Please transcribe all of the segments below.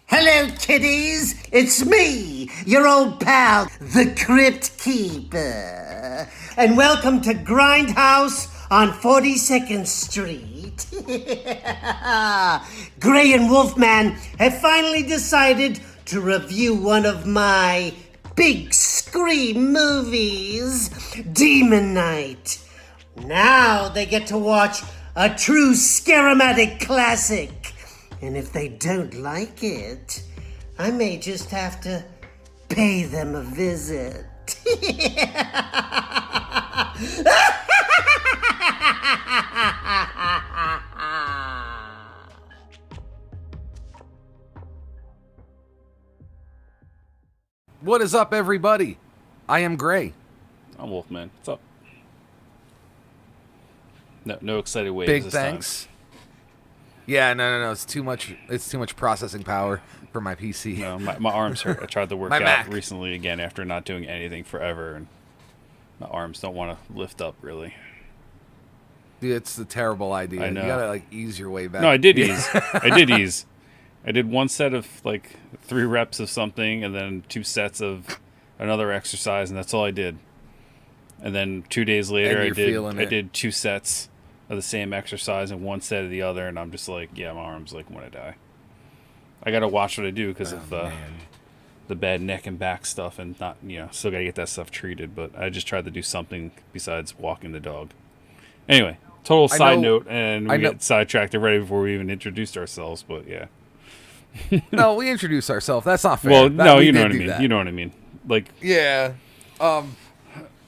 Hello, kiddies. It's me, your old pal, the Cryptkeeper. And welcome to Grindhaus on 42nd Street. Gray and Wolfman have finally decided to review one of my big screen movies, Demon Knight. Now they get to watch a true scaramatic classic. And if they don't like it, I may just have to pay them a visit. What is up, everybody? I am Gray. I'm Wolfman. What's up? No excited waves. Big this thanks. time. Yeah, no. It's too much processing power for my PC. No, my arms hurt. I tried to work out Mac. recently again after not doing anything forever, and my arms don't want to lift up really. Dude, it's a terrible idea. I know. You gotta ease your way back. No, I did ease. I did ease. I did one set of 3 reps of something, and then 2 sets of another exercise, and that's all I did. And then 2 days later, I did 2 sets of the same exercise and 1 set of the other, and I'm just like, yeah, my arms want to die. I gotta watch what I do because of the bad neck and back stuff, and not still gotta get that stuff treated. But I just tried to do something besides walking the dog. Anyway, total side note, and we get sidetracked already before we even introduced ourselves. But yeah. No, we introduced ourselves. That's not fair. Well, no, you know what I mean. You know what I mean. Yeah.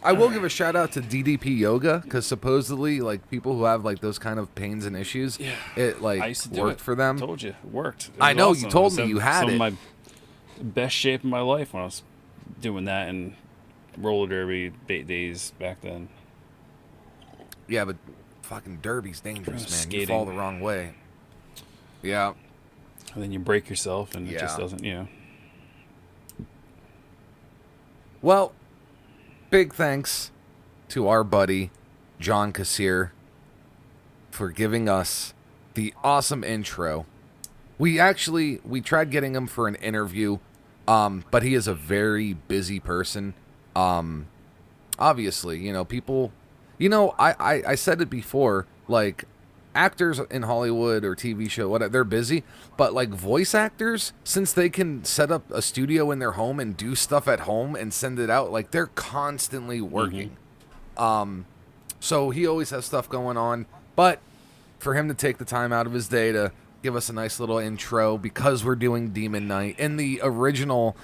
I will give a shout out to DDP Yoga because supposedly, people who have those kind of pains and issues, it I used to do worked it. for them. I told you, it worked. It I was know awesome. you told It me was you had some it. of my best shape in my life when I was doing that and roller derby days back then. Yeah, but fucking derby's dangerous, man. Skating. You fall the wrong way. Yeah. And then you break yourself, and it just doesn't, Well, big thanks to our buddy, John Kassir, for giving us the awesome intro. We tried getting him for an interview, but he is a very busy person. Obviously, people, I said it before, actors in Hollywood or TV show, whatever, they're busy, but voice actors, since they can set up a studio in their home and do stuff at home and send it out, they're constantly working. So he always has stuff going on, but for him to take the time out of his day to give us a nice little intro, because we're doing Demon Knight, in the original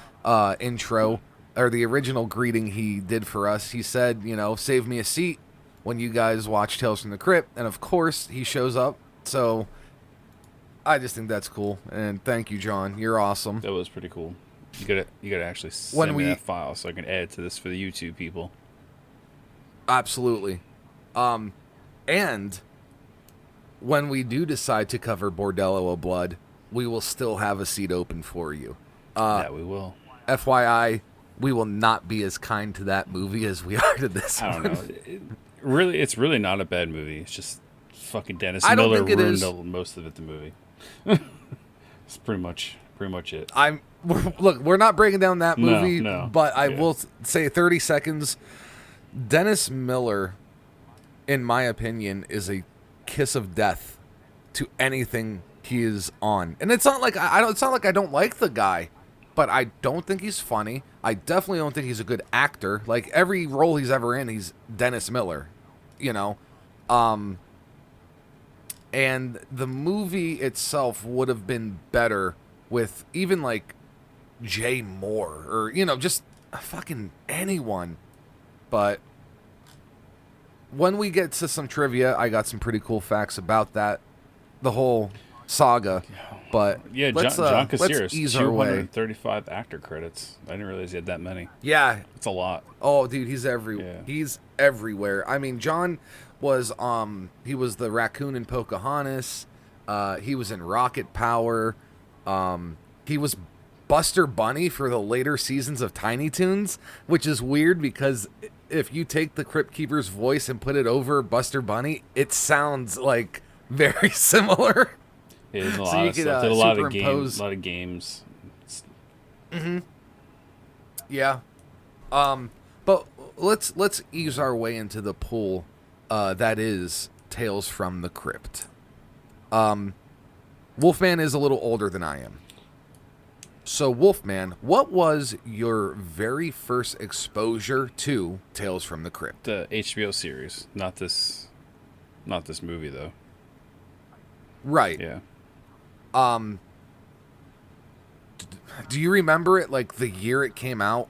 intro, or the original greeting he did for us, he said, save me a seat when you guys watch Tales from the Crypt, and of course he shows up. So I just think that's cool, and thank you, John. You're awesome. That was pretty cool. You gotta actually send me that file so I can add to this for the YouTube people. Absolutely. And when we do decide to cover Bordello of Blood, we will still have a seat open for you. Yeah, we will. FYI, we will not be as kind to that movie as we are to this one. I don't know. It's really not a bad movie. It's just fucking Dennis Miller ruined most of it. The movie. It's pretty much it. Look, we're not breaking down that movie, no. But I will say 30 seconds. Dennis Miller, in my opinion, is a kiss of death to anything he is on. And it's not like it's not like I don't like the guy, but I don't think he's funny. I definitely don't think he's a good actor. Every role he's ever in, he's Dennis Miller, And the movie itself would have been better with even Jay Moore or just fucking anyone. But when we get to some trivia, I got some pretty cool facts about that, the whole saga. But yeah, John Kassir has ease our way. 235 actor credits. I didn't realize he had that many. Yeah, it's a lot. Oh, dude, he's everywhere. I mean, John was he was the raccoon in Pocahontas. He was in Rocket Power. He was Buster Bunny for the later seasons of Tiny Toons, which is weird because if you take the Crypt Keeper's voice and put it over Buster Bunny, it sounds like very similar. It is a So lot you of could, stuff. Did a lot of superimpose- games. A lot of games. Yeah. But let's ease our way into the pool that is Tales from the Crypt. Wolfman is a little older than I am. So Wolfman, what was your very first exposure to Tales from the Crypt? The HBO series, not this movie though. Right. Yeah. Do you remember it, like the year it came out?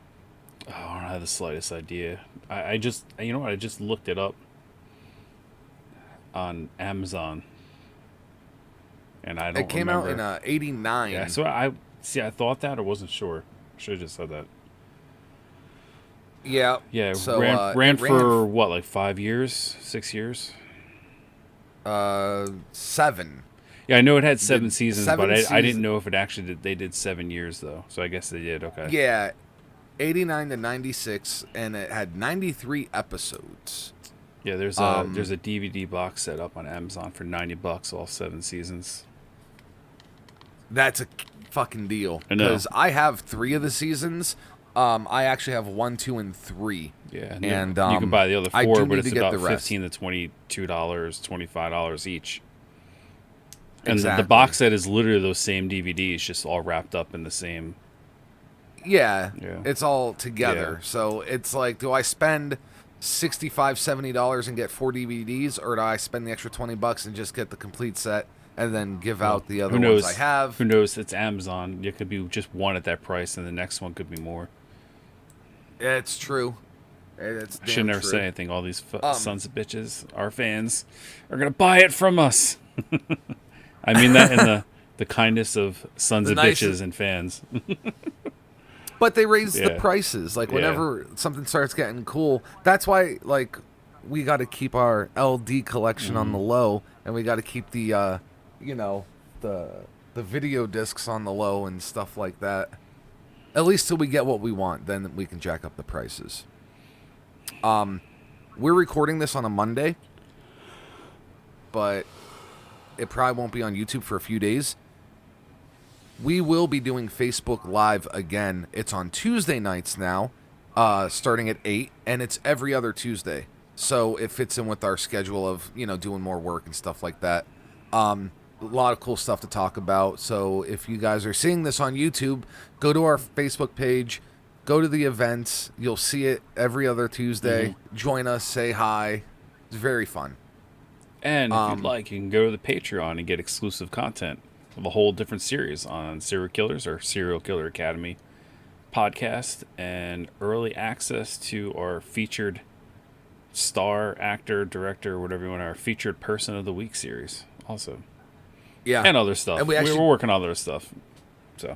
Oh, I don't have the slightest idea. I just, you know what? I just looked it up on Amazon, and I don't. It came remember. out in '89. Yeah, so I thought that, or wasn't sure. Should have just said that. Yeah. Yeah, So ran for what, like 5 years, 6 years? 7. Yeah, I know it had 7 seasons, but I didn't seasons. know if it actually did. They did 7 years though, so I guess they did. Okay. Yeah, 89 to 96, and it had 93 episodes. Yeah, there's a DVD box set up on Amazon for $90, all 7 seasons. That's a fucking deal. I know. Because I have 3 of the seasons. I actually have 1, 2, and 3. Yeah, and you can buy the other I 4, do but need it's to get about the rest. $15 to $22, $25 each. And Exactly. the box set is literally those same DVDs, just all wrapped up in the same. Yeah, Yeah. it's all together. Yeah. So it's like, do I spend $65, $70 and get 4 DVDs, or do I spend the extra $20 and just get the complete set and then give out the other Who knows? ones I have? Who knows? It's Amazon. It could be just one at that price, and the next one could be more. It's true. It's I should never true. say anything. All these sons of bitches, our fans, are gonna buy it from us. I mean that in the kindness of sons The of nicest- bitches and fans. But they raise the Yeah. prices. Like, Yeah. whenever something starts getting cool, that's why, like, we got to keep our LD collection on the low, and we got to keep the, the video discs on the low and stuff like that. At least till we get what we want, then we can jack up the prices. We're recording this on a Monday, but it probably won't be on YouTube for a few days. We will be doing Facebook Live again. It's on Tuesday nights now, starting at 8, and it's every other Tuesday. So it fits in with our schedule of, doing more work and stuff like that. A lot of cool stuff to talk about. So if you guys are seeing this on YouTube, go to our Facebook page, go to the events. You'll see it every other Tuesday. Join us, say hi. It's very fun. And if you'd like, you can go to the Patreon and get exclusive content of a whole different series on serial killers or Serial Killer Academy podcast, and early access to our featured star, actor, director, whatever you want, our featured person of the week series also. Yeah. And other stuff. And We're we working on other stuff. So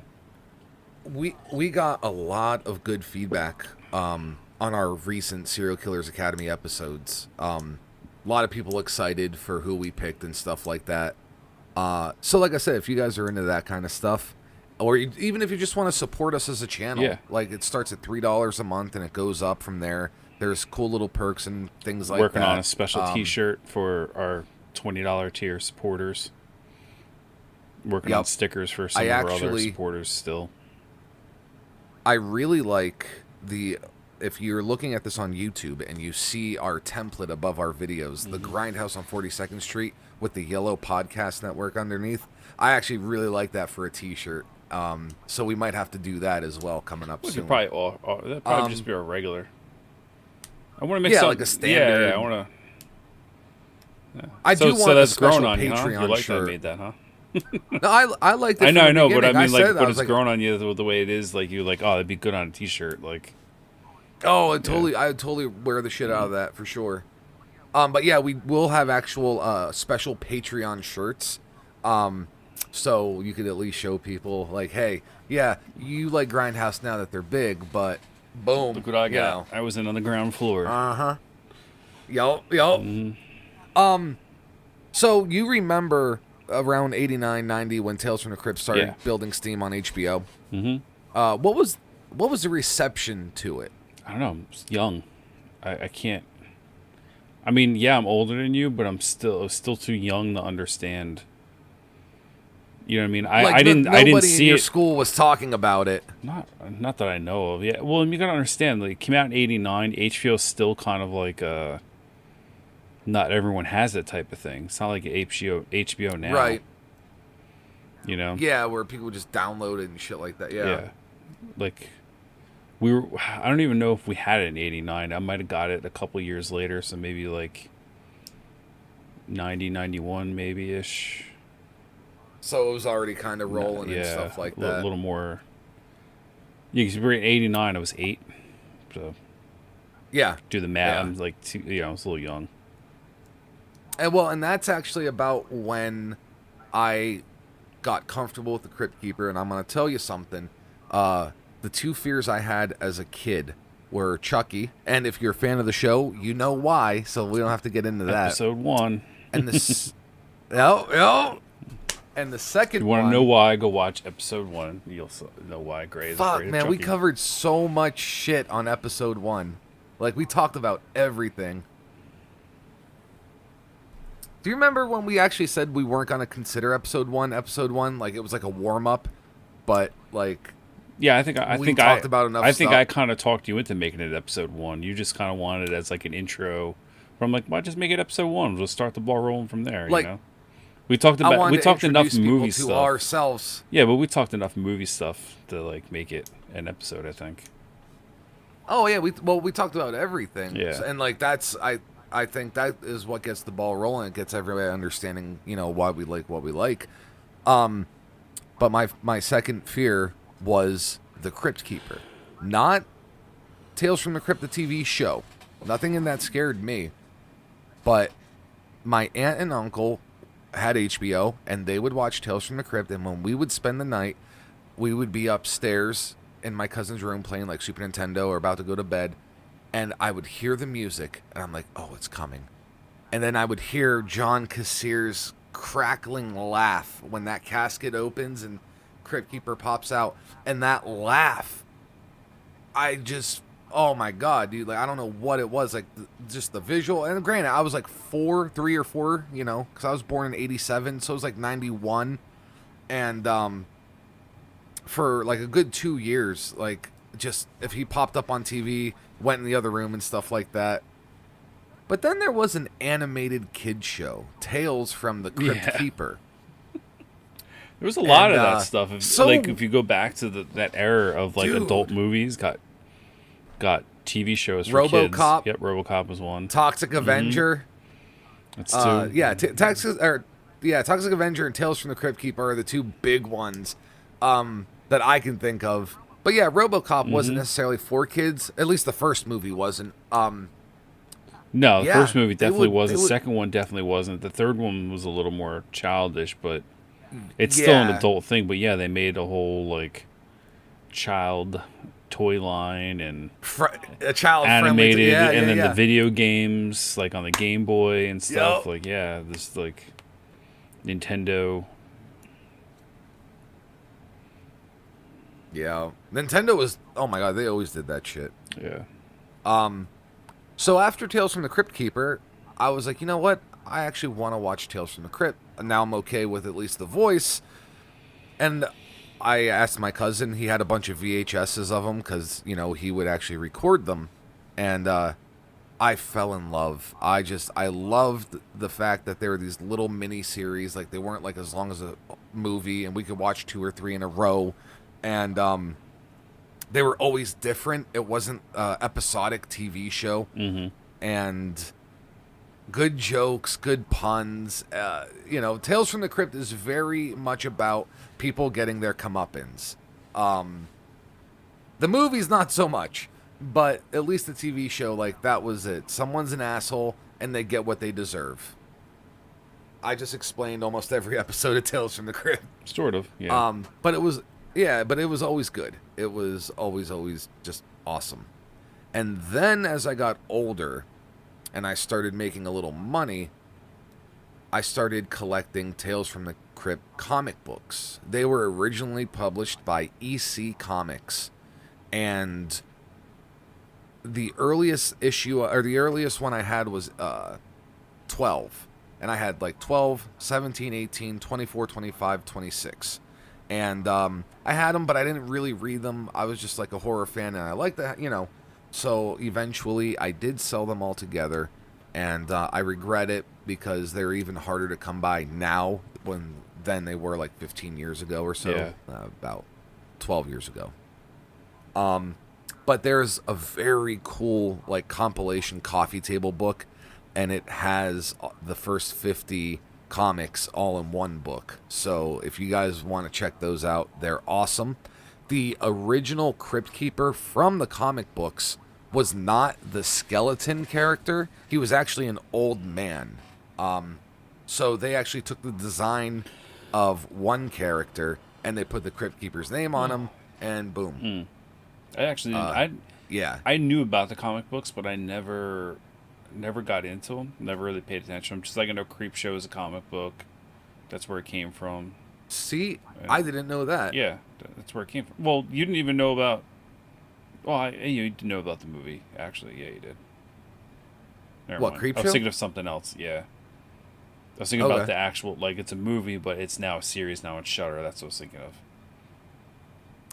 We got a lot of good feedback on our recent Serial Killers Academy episodes. A lot of people excited for who we picked and stuff like that. So like I said, if you guys are into that kind of stuff, or even if you just want to support us as a channel, Yeah. like it starts at $3 a month and it goes up from there. There's cool little perks and things like working that. on a special T-shirt for our $20 tier supporters. Working on stickers for some of our other supporters still. I really like if you're looking at this on YouTube and you see our template above our videos, the Grindhouse on 42nd Street with the yellow podcast network underneath, I actually really like that for a t-shirt. So we might have to do that as well coming up We soon. could probably that'd probably just be our regular. I want to make Yeah, something like a standard- Yeah, I want to. I do want a that's special grown on you, huh? Patreon You like shirt. that I made that, huh? No, I liked it. I from the know, but I beginning. mean, like, said that, but I was it's like, grown on you the way it is. Like, you like, oh, it'd be good on a t-shirt. Like, oh, I totally wear the shit out of that for sure. But yeah, we will have actual special Patreon shirts. So you could at least show people like, hey, yeah, you like Grindhouse now that they're big, but boom, look what I got. I was in on the ground floor. Yup. So you remember around 89, 90 when Tales from the Crypt started building steam on HBO? Mm-hmm. What was the reception to it? I don't know. I was young. I can't. I mean, yeah, I'm older than you, but I'm still too young to understand. You know what I mean? I didn't Nobody see in your it. school was talking about it. Not that I know of. Yeah. Well, you gotta understand. Like, it came out in '89. HBO's still kind of like not everyone has that type of thing. It's not like HBO now. Right. You know? Yeah, where people just download it and shit like that. Yeah. Like, I don't even know if we had it in '89. I might have got it a couple years later, so maybe like 90, 91 maybe ish. So it was already kind of rolling and stuff like that. A little more. Yeah, because we were in '89. I was 8, so yeah, do the math. Yeah. I'm like, I was a little young. And that's actually about when I got comfortable with the Cryptkeeper, and I'm going to tell you something. The two fears I had as a kid were Chucky, and if you're a fan of the show, you know why, so we don't have to get into that. Episode 1. And this, no. And the second You one. want to know why? Go watch episode 1. You'll know why Gray is Fuck, afraid of man, we Chucky. covered so much shit on episode 1. Like, we talked about everything. Do you remember when we actually said we weren't going to consider episode 1? Like, it was like a warm-up, but, like... Yeah, I think talked about enough I think stuff. I kind of talked you into making it episode 1. You just kind of wanted it as like an intro. But I'm like, why just make it episode 1? We'll start the ball rolling from there. Like, you know, we talked enough movie to stuff ourselves. Yeah, but we talked enough movie stuff to like make it an episode. I think. Oh yeah, we talked about everything. Yeah, and like that's I think that is what gets the ball rolling. It gets everybody understanding, why we like what we like. But my second fear was the Cryptkeeper, not Tales from the Crypt, the TV show. Nothing in that scared me. But my aunt and uncle had HBO, and they would watch Tales from the Crypt, and when we would spend the night, we would be upstairs in my cousin's room playing like Super Nintendo or about to go to bed, and I would hear the music, and I'm like, oh, it's coming. And then I would hear John Cassier's crackling laugh when that casket opens and Cryptkeeper pops out, and that laugh, oh my god, dude, like I don't know what it was, like just the visual. And granted, I was like 3 or 4, because I was born in '87, so it was like '91, and for like a good 2 years, like just if he popped up on TV, went in the other room and stuff like that. But then there was an animated kid show, Tales from the Cryptkeeper. There was a lot of that stuff. If you go back to that era of like adult movies, got TV shows for kids. RoboCop. Yep, RoboCop was one. Toxic Avenger. That's two. Toxic Avenger and Tales from the Cryptkeeper are the two big ones that I can think of. But yeah, RoboCop wasn't necessarily for kids. At least the first movie wasn't. No, the first movie definitely wasn't. The second one definitely wasn't. The third one was a little more childish, but it's still an adult thing. But yeah, they made a whole like child toy line and a child animated, friendly, and then the video games like on the Game Boy and stuff. Like this like Nintendo. Yeah, Nintendo was. Oh my god, they always did that shit. Yeah. So after Tales from the Cryptkeeper, I was like, you know what? I actually want to watch Tales from the Crypt. And now I'm okay with at least the voice. And I asked my cousin. He had a bunch of VHSs of them because, he would actually record them. And I fell in love. I loved the fact that there were these little mini series. Like, they weren't like as long as a movie. And we could watch 2 or 3 in a row. And they were always different. It wasn't an episodic TV show. Mm-hmm. And good jokes, good puns. Tales from the Crypt is very much about people getting their comeuppance. The movie's not so much, but at least the TV show, like, that was it. Someone's an asshole, and they get what they deserve. I just explained almost every episode of Tales from the Crypt. Sort of, yeah. But it was... Yeah, but it was always good. It was always just awesome. And then as I got older and I started making a little money, I started collecting Tales from the Crypt comic books. They were originally published by EC Comics. And the earliest issue, or the earliest one I had was 12. And I had like 12, 17, 18, 24, 25, 26. And I had them, but I didn't really read them. I was just like a horror fan, and I liked that, you know. So eventually I did sell them all together, and I regret it because they're even harder to come by now than they were like 15 years ago or so, about 12 years ago. But there's a very cool like compilation coffee table book, and it has the first 50 comics all in one book. So if you guys want to check those out, they're awesome. The original Cryptkeeper from the comic books was not the skeleton character. He was actually an old man. So they actually took the design of one character and they put the Cryptkeeper's name on him, and boom. I actually, I knew about the comic books, but I never got into them. Never really paid attention. I'm just like, I know Creepshow is a comic book. That's where it came from. See, I didn't know that. Yeah, that's where it came from. Well, you didn't even know about. Well, you did know about the movie. Actually, yeah, you did. Never mind. Creepshow? I was thinking of something else. Yeah, I was thinking about the actual, like, it's a movie, but it's now a series now on Shudder. That's what I was thinking of.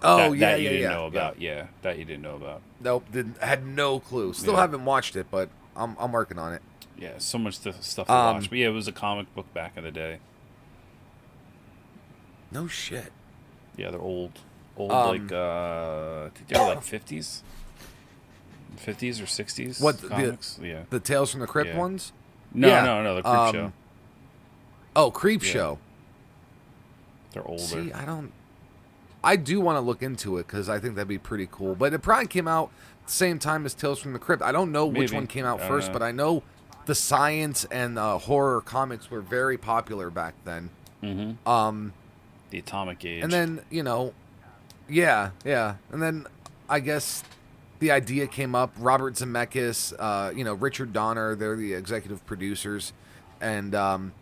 Oh, that you didn't know about. Yeah, that you didn't know about. Nope, had no clue. Still haven't watched it, but I'm working on it. Yeah, so much stuff to watch. But yeah, it was a comic book back in the day. No shit. Yeah, they're old, like they were like 50s or 60s. What comics? The Tales from the Crypt ones? No, the Creepshow. Oh, Creepshow. They're older. See, I do want to look into it because I think that'd be pretty cool. But it probably came out the same time as Tales from the Crypt. I don't know which one came out first, but I know the science and horror comics were very popular back then. Mm-hmm. The Atomic Age. And then, yeah. And then I guess the idea came up. Robert Zemeckis, Richard Donner, they're the executive producers. And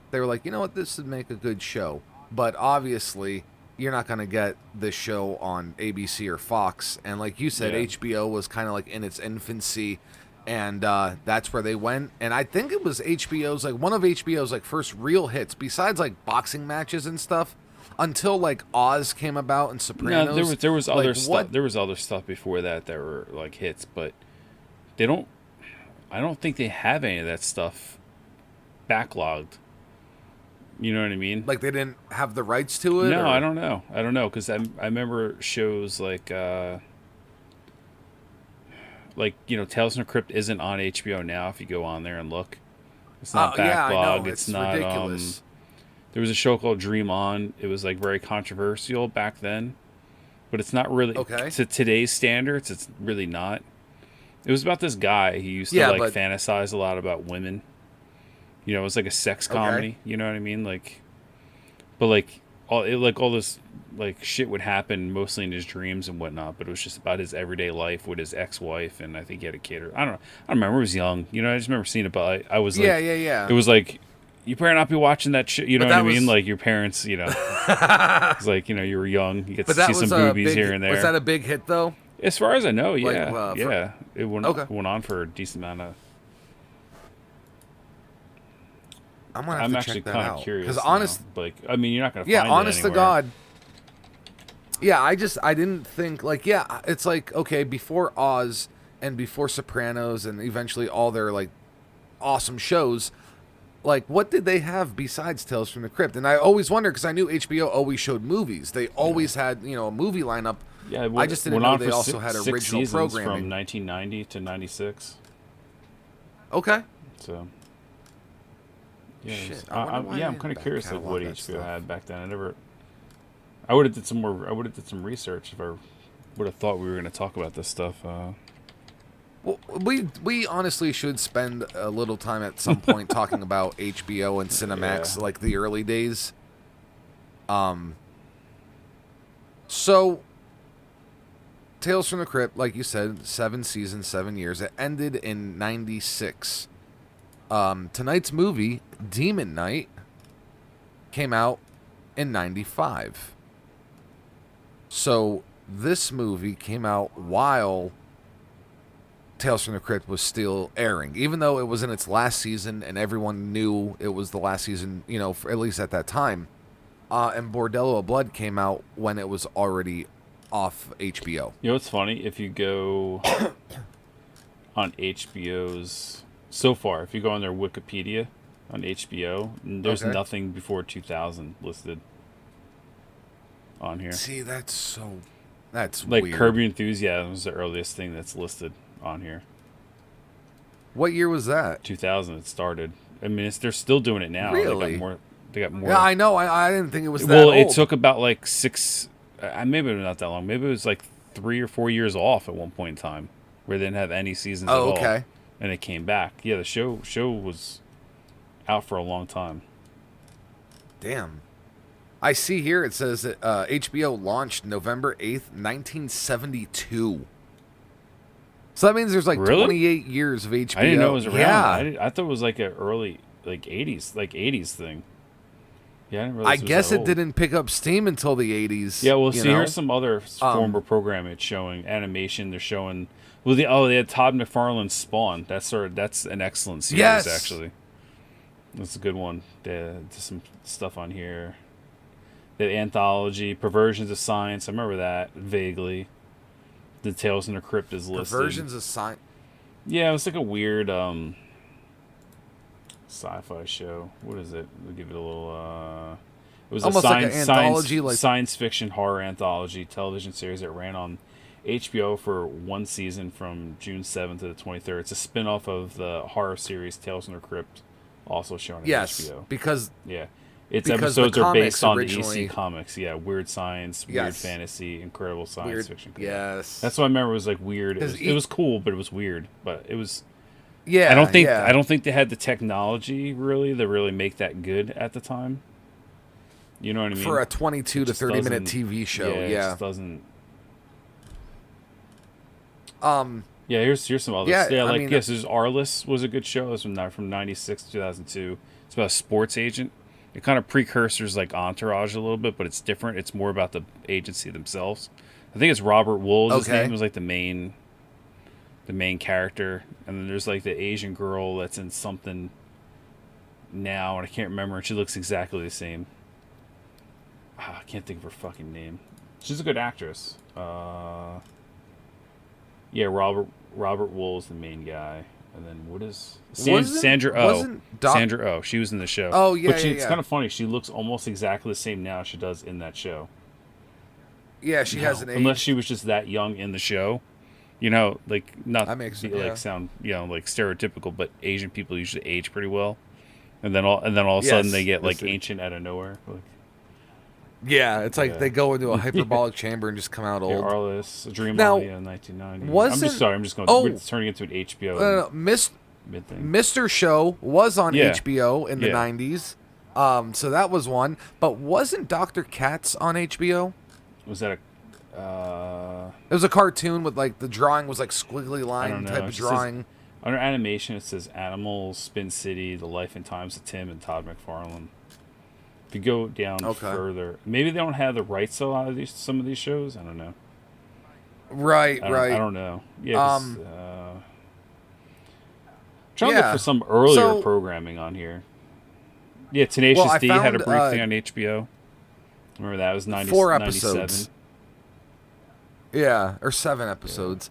they were like, you know what, this would make a good show. But obviously, you're not going to get this show on ABC or Fox. And like you said, HBO was kind of like in its infancy. And that's where they went. And I think it was HBO's, like one of HBO's like first real hits, besides like boxing matches and stuff. Until like Oz came about and Sopranos. No, there was other stuff. There was other stuff before that were like hits, but they don't. I don't think they have any of that stuff backlogged. You know what I mean? Like they didn't have the rights to it. No, I don't know. I don't know because I remember shows like Tales from the Crypt isn't on HBO now. If you go on there and look, it's not backlogged. Yeah, I know. It's not ridiculous. There was a show called Dream On. It was like very controversial back then, but it's not really to today's standards. It's really not. It was about this guy. He used to fantasize a lot about women. It was like a sex comedy. You know what I mean? But all this like shit would happen mostly in his dreams and whatnot. But it was just about his everyday life with his ex-wife, and I think he had a kid. Or I don't know. I don't remember. I was young. I just remember seeing it. But I was like, yeah. It was like, you better not be watching that shit. You know what I mean? Like your parents, it's like, you were young. You get to see some boobies here and there. Was that a big hit though? As far as I know, yeah. It went on for a decent amount of. I'm actually kind of curious. Because honest, you're not going to find it anywhere. Honest to God. Yeah, I didn't think it's like, okay, before Oz and before Sopranos and eventually all their like awesome shows. Like, what did they have besides Tales from the Crypt? And I always wondered, because I knew HBO always showed movies. They always had, a movie lineup. Yeah, I just didn't know they also had original programming. From 1990 to 96. Okay. So, yeah. Shit, I'm kind of curious like what HBO had back then. I would have did some more. I would have did some research if I would have thought we were going to talk about this stuff. Well, we honestly should spend a little time at some point talking about HBO and Cinemax, like the early days. So, Tales from the Crypt, like you said, 7 seasons, 7 years. It ended in 96. Tonight's movie, Demon Knight, came out in 95. So, this movie came out while Tales from the Crypt was still airing, even though it was in its last season and everyone knew it was the last season, for, at least at that time. And Bordello of Blood came out when it was already off HBO. You know what's funny? If you go on HBO's so far, if you go on their Wikipedia on HBO, there's nothing before 2000 listed on here. See, that's like weird. Curb Your Enthusiasm is the earliest thing that's listed on here. What year was that? 2000 it started. I mean, they're still doing it now. Really? They got more. Yeah, I know. I didn't think it was that well, old. it took about like 6, maybe not that long. Maybe it was like 3 or 4 years off at one point in time, where they didn't have any seasons at all. Okay. And it came back. Yeah, the show was out for a long time. Damn. I see here it says that HBO launched November 8th, 1972. So that means there's like Really? 28 years of HBO. I didn't know it was around. Yeah. I thought it was like an early, like 80s thing. Yeah, I didn't realize I it was guess that it old. didn't pick up steam until the 80s. Yeah, well, you see, know? here's some other former programming. It's showing animation. They're showing. Well, they had Todd McFarlane's Spawn. That's an excellent series, Yes. actually. That's a good one. There's some stuff on here. The anthology, Perversions of Science. I remember that vaguely. The Tales in the Crypt is listed. Perversions of Science. Yeah, it was like a weird sci-fi show. What is it? We'll give it a little. It was almost a like an anthology, like science fiction horror anthology television series that ran on HBO for one season from June 7th to the 23rd. It's a spin-off of the horror series Tales from the Crypt, also shown on HBO. Because its because episodes the are based on originally- the EC comics. Yeah, weird science, weird Yes. fantasy, incredible science weird, fiction. yes. That's what I remember. It was like weird. Because It was cool, but it was weird. But it was. Yeah, I don't think yeah. I don't think they had the technology really to really make that good at the time. You know what I mean? For a 22 to Just 30 minute doesn't- TV show, It yeah. just doesn't. Yeah, here's some others. Yeah, Yeah, I like mean- yes, there's Arliss was a good show. It's from 96 to 2002. It's about a sports agent. It kind of precursors like Entourage a little bit, but it's different. It's more about the agency themselves. I think it's Robert Wool's his Okay. name was like the main character, and then there's like the Asian girl that's in something now, and I can't remember. And she looks exactly the same. I can't think of her fucking name. She's a good actress. Yeah, Robert Wool is the main guy, and then what is Sandra Oh? Sandra Oh, she was in the show. Oh, yeah, but yeah, it's yeah. kind of funny. She looks almost exactly the same now as she does in that show. Yeah, she has an age. Unless she was just that young in the show, like not That makes be- sense, yeah. like sound like stereotypical, but Asian people usually age pretty well, and then all of a sudden Yes, they get like listen. ancient out of nowhere. Like, Yeah, it's like Yeah. they go into a hyperbolic chamber and just come out yeah, old. Arliss, Dream Now, On, 1990. I'm wasn't- just sorry. I'm just going. oh. It's turning into an HBO mid thing. Mr. Show was on Yeah. HBO in the Yeah. 90s. So that was one. But wasn't Dr. Katz on HBO? Was that a? It was a cartoon with like the drawing was like squiggly I don't line know. type It of just drawing. says, under animation, it says Animals, Spin City, The Life and Times of Tim and Todd McFarlane. If you go down further, maybe they don't have the rights to a lot of some of these shows. I don't know. Right, I right. don't know. Yeah. 'Cause, trying to yeah. look for some earlier So- programming on here. Yeah, Tenacious Well, I D had a found, brief thing on HBO. Remember that? It was 90, 4 97. episodes. Yeah, or 7 episodes.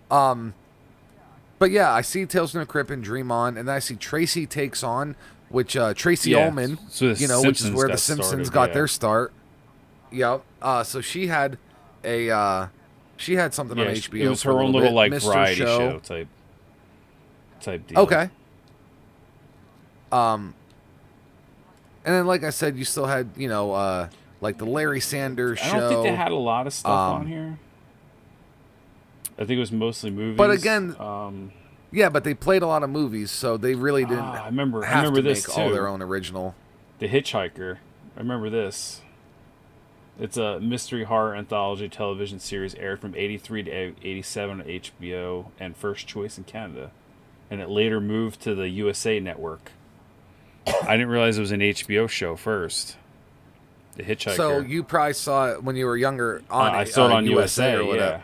But yeah, I see Tales from the Crypt and Dream On, and then I see Tracy Takes On, which Tracy Yeah, Ullman, so the which is Simpsons where the got Simpsons started, got yeah. their start. Yep. So she had she had something on HBO. It was for her a own little little bit. like Mr. variety show type deal. Okay. And then, like I said, you still had, like the Larry Sanders show. I don't think they had a lot of stuff on here. I think it was mostly movies. But again, yeah, but they played a lot of movies, so they really didn't I remember to this make too. all their own original. The Hitchhiker. I remember this. It's a mystery horror anthology television series aired from 83 to 87 on HBO and First Choice in Canada. And it later moved to the USA network. I didn't realize it was an HBO show first. The Hitchhiker. So you probably saw it when you were younger on I saw it on USA USA or whatever.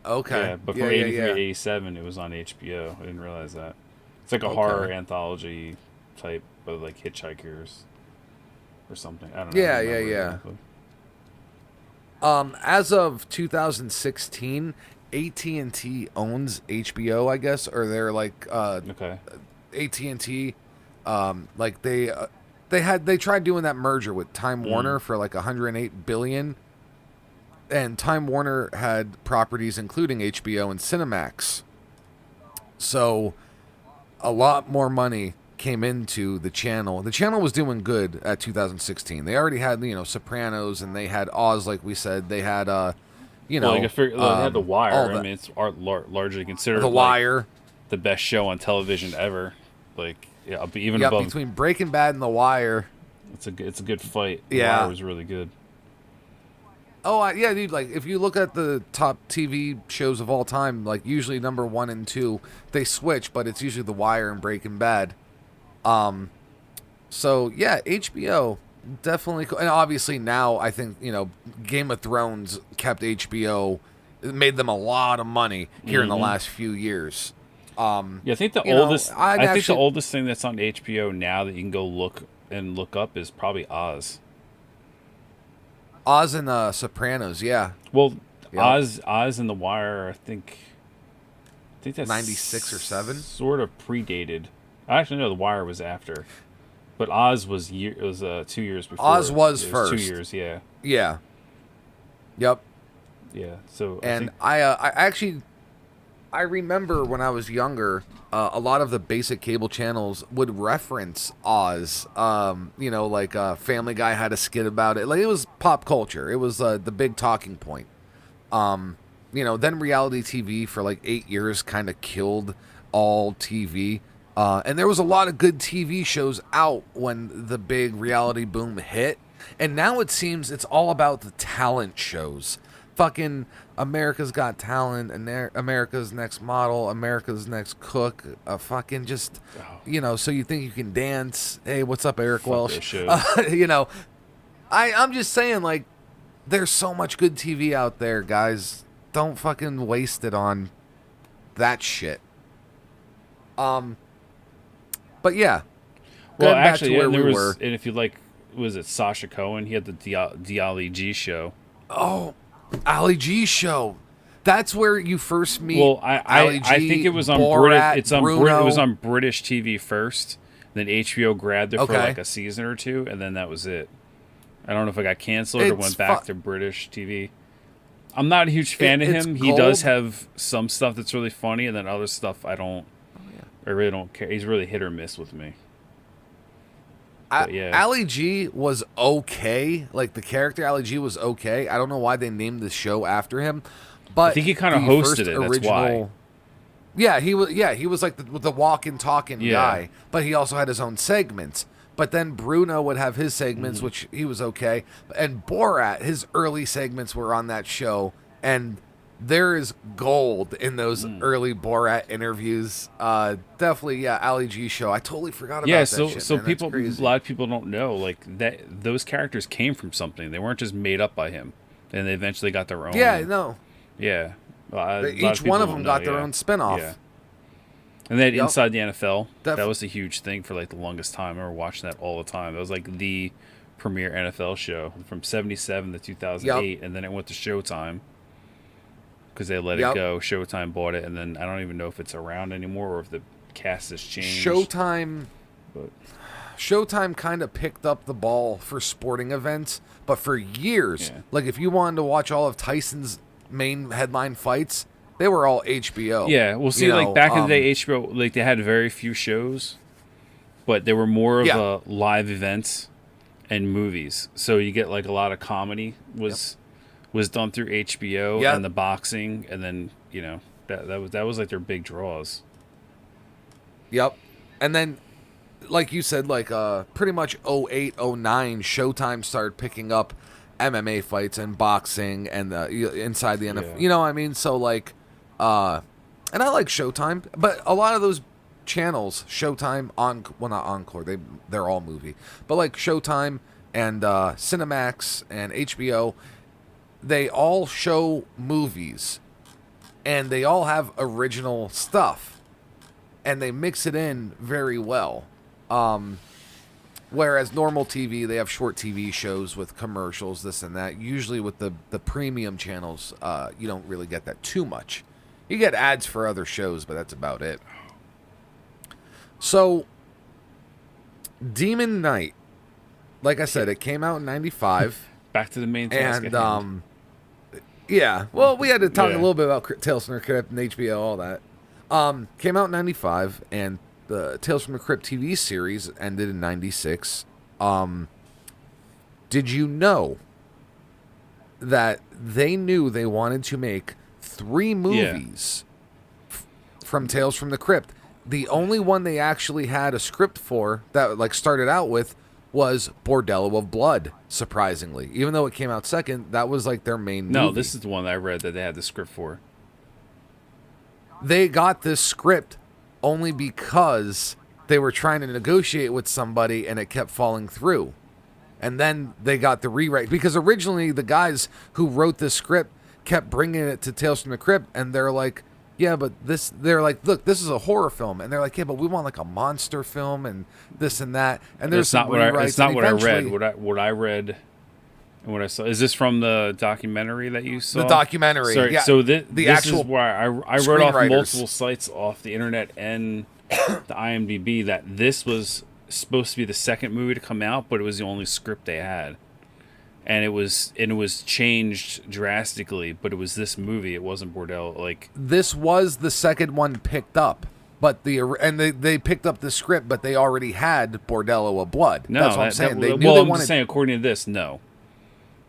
yeah. Okay. Yeah, but from 83 to 87, it was on HBO. I didn't realize that. It's like a horror anthology type of like Hitchhikers or something. I don't know. Yeah. Exactly. As of 2016, AT&T owns HBO, I guess, or they're like AT&T. Like they tried doing that merger with Time Warner for like 108 billion. And Time Warner had properties including HBO and Cinemax. So a lot more money came into the channel. The channel was doing good at 2016. They already had, Sopranos, and they had Oz, like we said. They had, they had The Wire. I mean, it's largely considered The Wire, the best show on television ever. Like, even above between Breaking Bad and The Wire. It's a good fight. The Wire was really good. Oh, yeah, dude, like, if you look at the top TV shows of all time, like, usually number 1 and 2, they switch, but it's usually The Wire and Breaking Bad. So, yeah, HBO, definitely cool. And obviously now, I think, Game of Thrones kept HBO, it made them a lot of money here in the last few years. I think the oldest thing that's on HBO now that you can go look up is probably Oz. Oz and Sopranos, yeah. Well, yep. Oz and The Wire, I think that's 96 or 7. Sort of predated. I actually know The Wire was after, but Oz was 2 years before. Oz was first. 2 years, yeah. Yeah. Yep. Yeah. So I remember when I was younger, a lot of the basic cable channels would reference Oz. Family Guy had a skit about it. Like, it was pop culture. It was the big talking point. Then reality TV for like 8 years kind of killed all TV. And there was a lot of good TV shows out when the big reality boom hit. And now it seems it's all about the talent shows. Fucking America's Got Talent, and America's Next Model, America's Next Cook, fucking just, so you think you can dance. Hey, what's up, Eric Welsh? I'm just saying, like, there's so much good TV out there, guys. Don't fucking waste it on that shit. But yeah. Well, actually, and if you like, was it Sacha Cohen? He had the Ali G show. Oh, Ali G show. That's where you first meet. Well, I think it was on British. It was on British TV first. Then HBO grabbed it for like a season or two, and then that was it. I don't know if it got canceled or went back to British TV. I'm not a huge fan of him. He does have some stuff that's really funny, and then other stuff I really don't care. He's really hit or miss with me. Ali G was okay. Like, the character Ali G was okay. I don't know why they named the show after him, but I think he kind of hosted it. That's why. Yeah, he was. Yeah, he was like the walking, talking guy. But he also had his own segments. But then Bruno would have his segments, which he was okay. And Borat, his early segments were on that show, and there is gold in those early Borat interviews. Definitely, Ali G show. I totally forgot about that shit. So people, a lot of people don't know, like, that those characters came from something. They weren't just made up by him, and they eventually got their own. Yeah, no. Yeah, each one of them got their own spinoff. Yeah. And then Inside the NFL, that was a huge thing for like the longest time. I remember watching that all the time. That was like the premier NFL show from '77 to 2008, and then it went to Showtime. Because they let it go. Showtime bought it, and then I don't even know if it's around anymore or if the cast has changed. Showtime kind of picked up the ball for sporting events, but for years, like if you wanted to watch all of Tyson's main headline fights, they were all HBO. Yeah, well, see, like back in the day, HBO, like they had very few shows, but they were more of live events and movies. So you get like a lot of comedy was done through HBO and the boxing, and then that was like their big draws. Yep, and then like you said, like pretty much 08, 09, Showtime started picking up MMA fights and boxing and inside the NFL. You know what I mean? So like, and I like Showtime, but a lot of those channels, Showtime, not Encore, they're all movie, but like Showtime and Cinemax and HBO. They all show movies, and they all have original stuff, and they mix it in very well. Whereas normal TV, they have short TV shows with commercials, this and that. Usually with the premium channels, you don't really get that too much. You get ads for other shows, but that's about it. So, Demon Knight, like I said, it came out in 95. Back to the main task and, at hand. Yeah, well, we had to talk a little bit about Tales from the Crypt and HBO, all that. Came out in 95, and the Tales from the Crypt TV series ended in 96. Did you know that they knew they wanted to make 3 movies from Tales from the Crypt? The only one they actually had a script for that like started out with was Bordello of Blood, surprisingly. Even though it came out second, that was like their main movie. No, this is the one that I read that they had the script for. They got this script only because they were trying to negotiate with somebody and it kept falling through. And then they got the rewrite. Because originally the guys who wrote this script kept bringing it to Tales from the Crypt, and they're like, yeah, but they're like, look, this is a horror film. And they're like, yeah, but we want like a monster film and this and that. And there's some rewrites. It's not what I read. What I read and what I saw. Is this from the documentary that you saw? The documentary. Sorry, yeah. so this actual is where I wrote off multiple sites off the internet and the IMDb that this was supposed to be the second movie to come out, but it was the only script they had. And it was changed drastically, but it was this movie. It wasn't Bordello. Like, this was the second one picked up, but they picked up the script, but they already had Bordello of Blood. No, that's what I'm saying. They knew well, they I'm wanted. Just saying, according to this, no.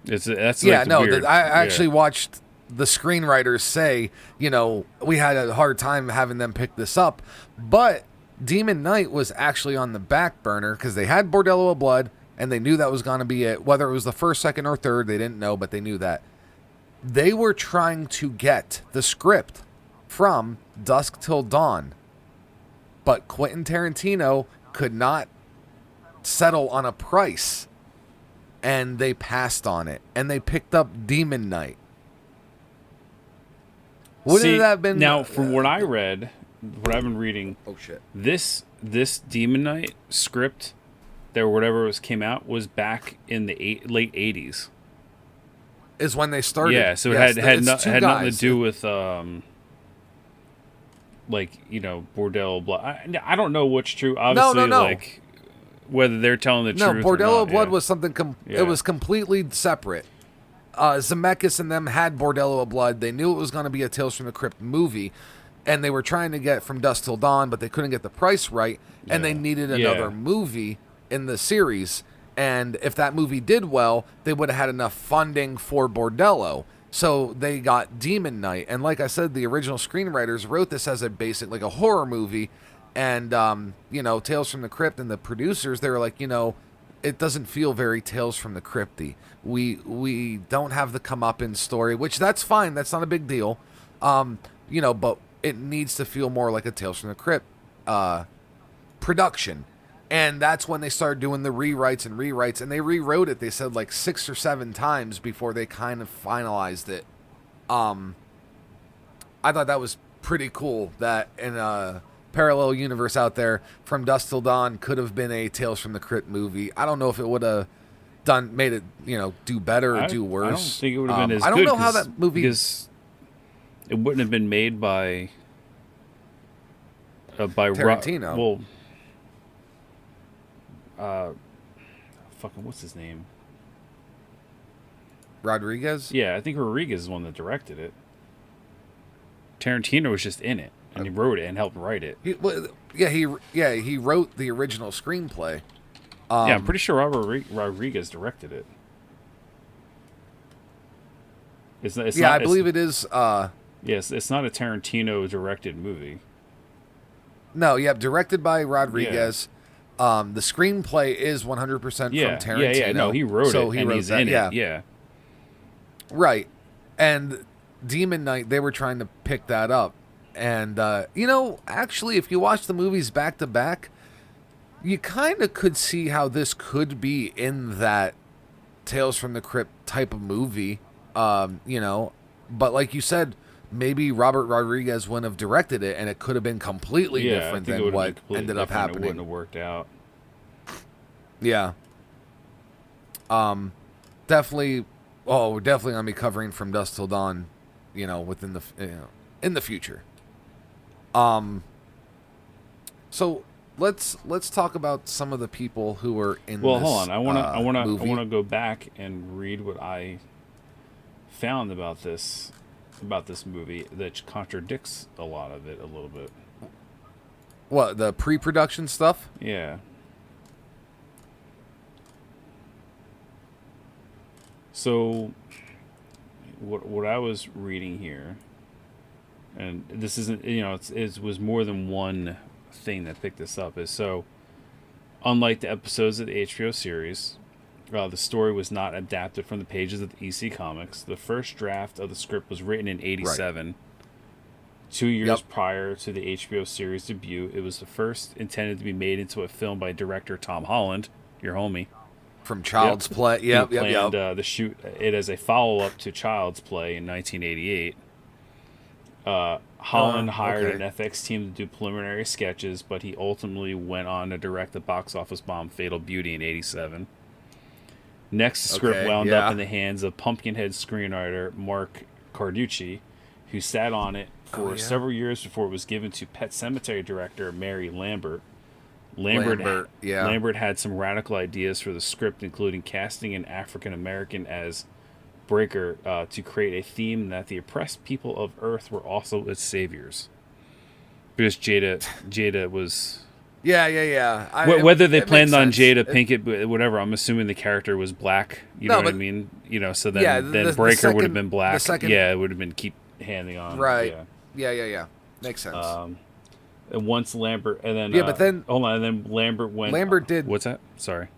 That's Yeah, like no. weird. I actually watched the screenwriters say, we had a hard time having them pick this up, but Demon Knight was actually on the back burner because they had Bordello of Blood. And they knew that was going to be it. Whether it was the first, second, or third, they didn't know, but they knew that. They were trying to get the script from Dusk Till Dawn. But Quentin Tarantino could not settle on a price. And they passed on it. And they picked up Demon Knight. Wouldn't that have been... Now, from what I read, what I've been reading... Oh, shit. This Demon Knight script... There, whatever came out was back in the late 80s. Is when they started. Yeah, so it had nothing to do with Bordello Blood. I don't know what's true. Obviously, no. Like whether they're telling the truth. No, Bordello Blood yeah. was something. It was completely separate. Zemeckis and them had Bordello of Blood. They knew it was going to be a Tales from the Crypt movie, and they were trying to get From Dusk Till Dawn, but they couldn't get the price right, and they needed another movie in the series, and if that movie did well, they would have had enough funding for Bordello. So they got Demon Knight, and like I said, the original screenwriters wrote this as a basic, like a horror movie, and Tales from the Crypt and the producers, they were like, it doesn't feel very Tales from the Crypty. We don't have the comeuppance story, which that's fine, that's not a big deal, but it needs to feel more like a Tales from the Crypt production. And that's when they started doing the rewrites, and they rewrote it, they said, like 6 or 7 times before they kind of finalized it. I thought that was pretty cool that in a parallel universe out there, From Dusk Till Dawn could have been a Tales from the Crypt movie. I don't know if it would have made it, do better or do worse. I don't think it would have been as good. I don't know how that movie... Because it wouldn't have been made by Tarantino. What's his name? Rodriguez? Yeah, I think Rodriguez is the one that directed it. Tarantino was just in it, and he wrote it and helped write it. He wrote the original screenplay. I'm pretty sure Robert Rodriguez directed it. I believe it is. Yes, it's not a Tarantino directed movie. No, directed by Rodriguez. The screenplay is 100% from Tarantino. Yeah. No, he wrote it, and he's in it. Yeah. Right. And Demon Knight, they were trying to pick that up. And, actually, if you watch the movies back to back, you kind of could see how this could be in that Tales from the Crypt type of movie. But like you said, maybe Robert Rodriguez wouldn't have directed it, and it could have been completely different than what ended up happening. It wouldn't have worked out. Yeah. Definitely. Oh, we're definitely gonna be covering From Dusk Till Dawn, within the in the future. So let's talk about some of the people who were in. Well, this, hold on. I want movie. to go back and read what I found about this movie that contradicts a lot of it a little bit. What, the pre-production stuff? Yeah. So, what I was reading here, and this isn't, it was more than one thing that picked this up, is so, unlike the episodes of the HBO series, the story was not adapted from the pages of the EC Comics. The first draft of the script was written in 1987. Right. 2 years prior to the HBO series debut. It was the first intended to be made into a film by director Tom Holland, your homie. From Child's Play. Yep. He planned to shoot it as a follow-up to Child's Play in 1988. Holland hired an FX team to do preliminary sketches, but he ultimately went on to direct the box office bomb Fatal Beauty in 1987. Next, the script wound up in the hands of Pumpkinhead screenwriter Mark Carducci, who sat on it for several years before it was given to Pet Sematary director Mary Lambert. Lambert had some radical ideas for the script, including casting an African American as Breaker to create a theme that the oppressed people of Earth were also its saviors. Because Jada was... Yeah. Whether they planned on Jada Pinkett, whatever, I'm assuming the character was black. You know what I mean? So then, Breaker would have been black. It would have been keep handing on. Right. Yeah. Makes sense. And once Lambert, and then but then hold on, and then Lambert went. Lambert did. What's that? Sorry.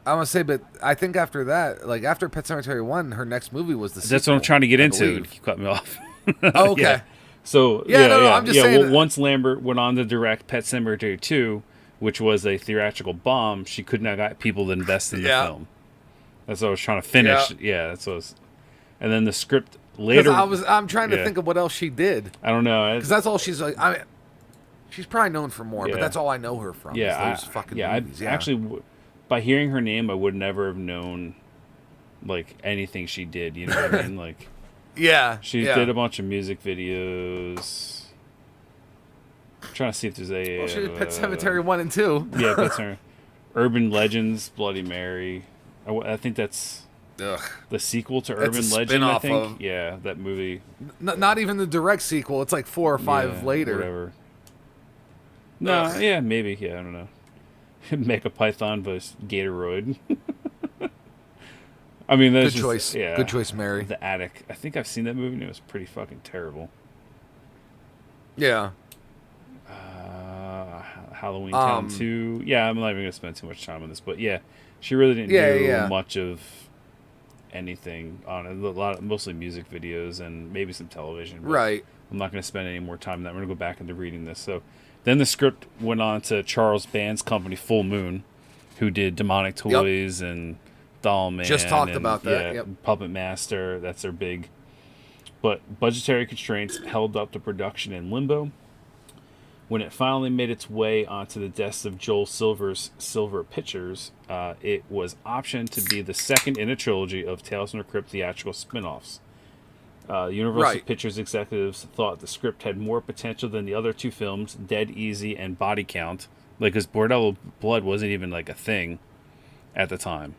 I want to say, but I think after that, like after Pet Sematary 1, her next movie was the sequel. That's what I'm trying to get into. You cut me off. Oh, okay. Yeah. So I'm just saying. Well, once Lambert went on to direct Pet Sematary 2, which was a theatrical bomb, she could not get people to invest in the film. That's what I was trying to finish. Yeah, that's what I was. And then the script later. I'm trying to think of what else she did. I don't know, because that's all she's like. I mean, she's probably known for more, but that's all I know her from. Yeah, is those fucking movies. Actually, by hearing her name, I would never have known like anything she did. You know what I mean? Like, she did a bunch of music videos. I'm trying to see if there's a. Well, she did Pet Sematary 1 and 2. Yeah, Pet Sematary. Urban Legends, Bloody Mary. I think that's the sequel to Urban Legend. I think. Yeah, that movie. Not even the direct sequel. It's like 4 or 5 later. Whatever. No, yeah, maybe. Yeah, I don't know. Mecha Python vs. Gatoroid. I mean, that's good choice. Yeah, good choice, Mary. The Attic. I think I've seen that movie and it was pretty fucking terrible. Yeah. Halloween Town 2. Yeah, I'm not even going to spend too much time on this, but yeah, she really didn't do much of anything on it. Mostly music videos and maybe some television. Right. I'm not going to spend any more time on that. I'm going to go back into reading this. So then the script went on to Charles Band's company, Full Moon, who did Demonic Toys and Doll Man. Just talked about that. Yeah, Puppet Master. That's their big. But budgetary constraints held up the production in limbo. When it finally made its way onto the desk of Joel Silver's Silver Pictures, it was optioned to be the second in a trilogy of Tales from the Crypt theatrical spin-offs. Universal Pictures executives thought the script had more potential than the other two films, Dead Easy and Body Count, because Bordello Blood wasn't even like a thing at the time.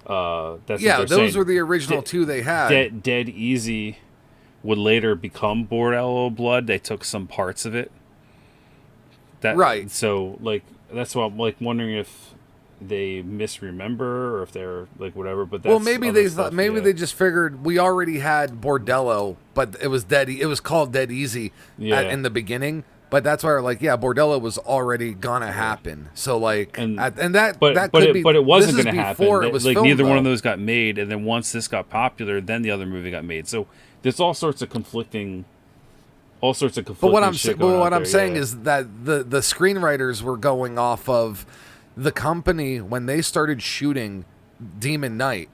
Those were the original two they had. Dead Easy would later become Bordello Blood. They took some parts of it. So, like, that's why I'm like wondering if they misremember or if they're like whatever. But that's maybe they thought they just figured we already had Bordello, but it was It was called Dead Easy in the beginning. But that's why we're like, Bordello was already gonna happen. So like, but it wasn't gonna happen. It was like filmed, neither one of those got made, and then once this got popular, then the other movie got made. So there's all sorts of conflicting. But what I'm saying is that the screenwriters were going off of the company when they started shooting Demon Knight.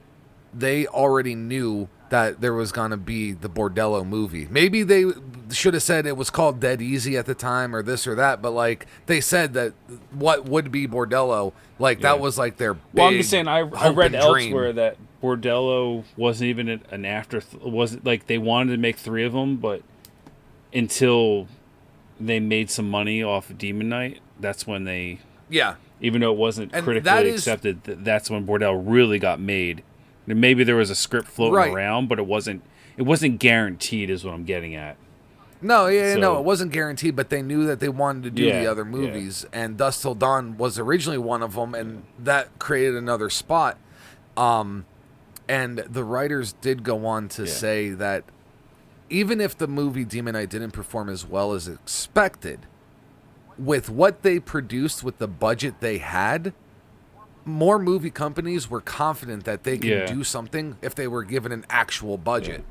They already knew that there was gonna be the Bordello movie. Maybe they should have said it was called Dead Easy at the time, or this or that. But like they said that what would be Bordello, like that was like their. Well, I'm big just saying. I hope read and dream. elsewhere that Bordello wasn't even an after. Wasn't like they wanted to make 3 of them, but until they made some money off of Demon Knight, that's when they. Yeah. Even though it wasn't And critically accepted, that's when Bordello really got made. And maybe there was a script floating around, but it wasn't guaranteed, is what I'm getting at. No, no, it wasn't guaranteed, but they knew that they wanted to do the other movies, and Dusk Till Dawn was originally one of them, and that created another spot. And the writers did go on to say that even if the movie Demon Knight didn't perform as well as expected, with what they produced with the budget they had, more movie companies were confident that they could do something if they were given an actual budget.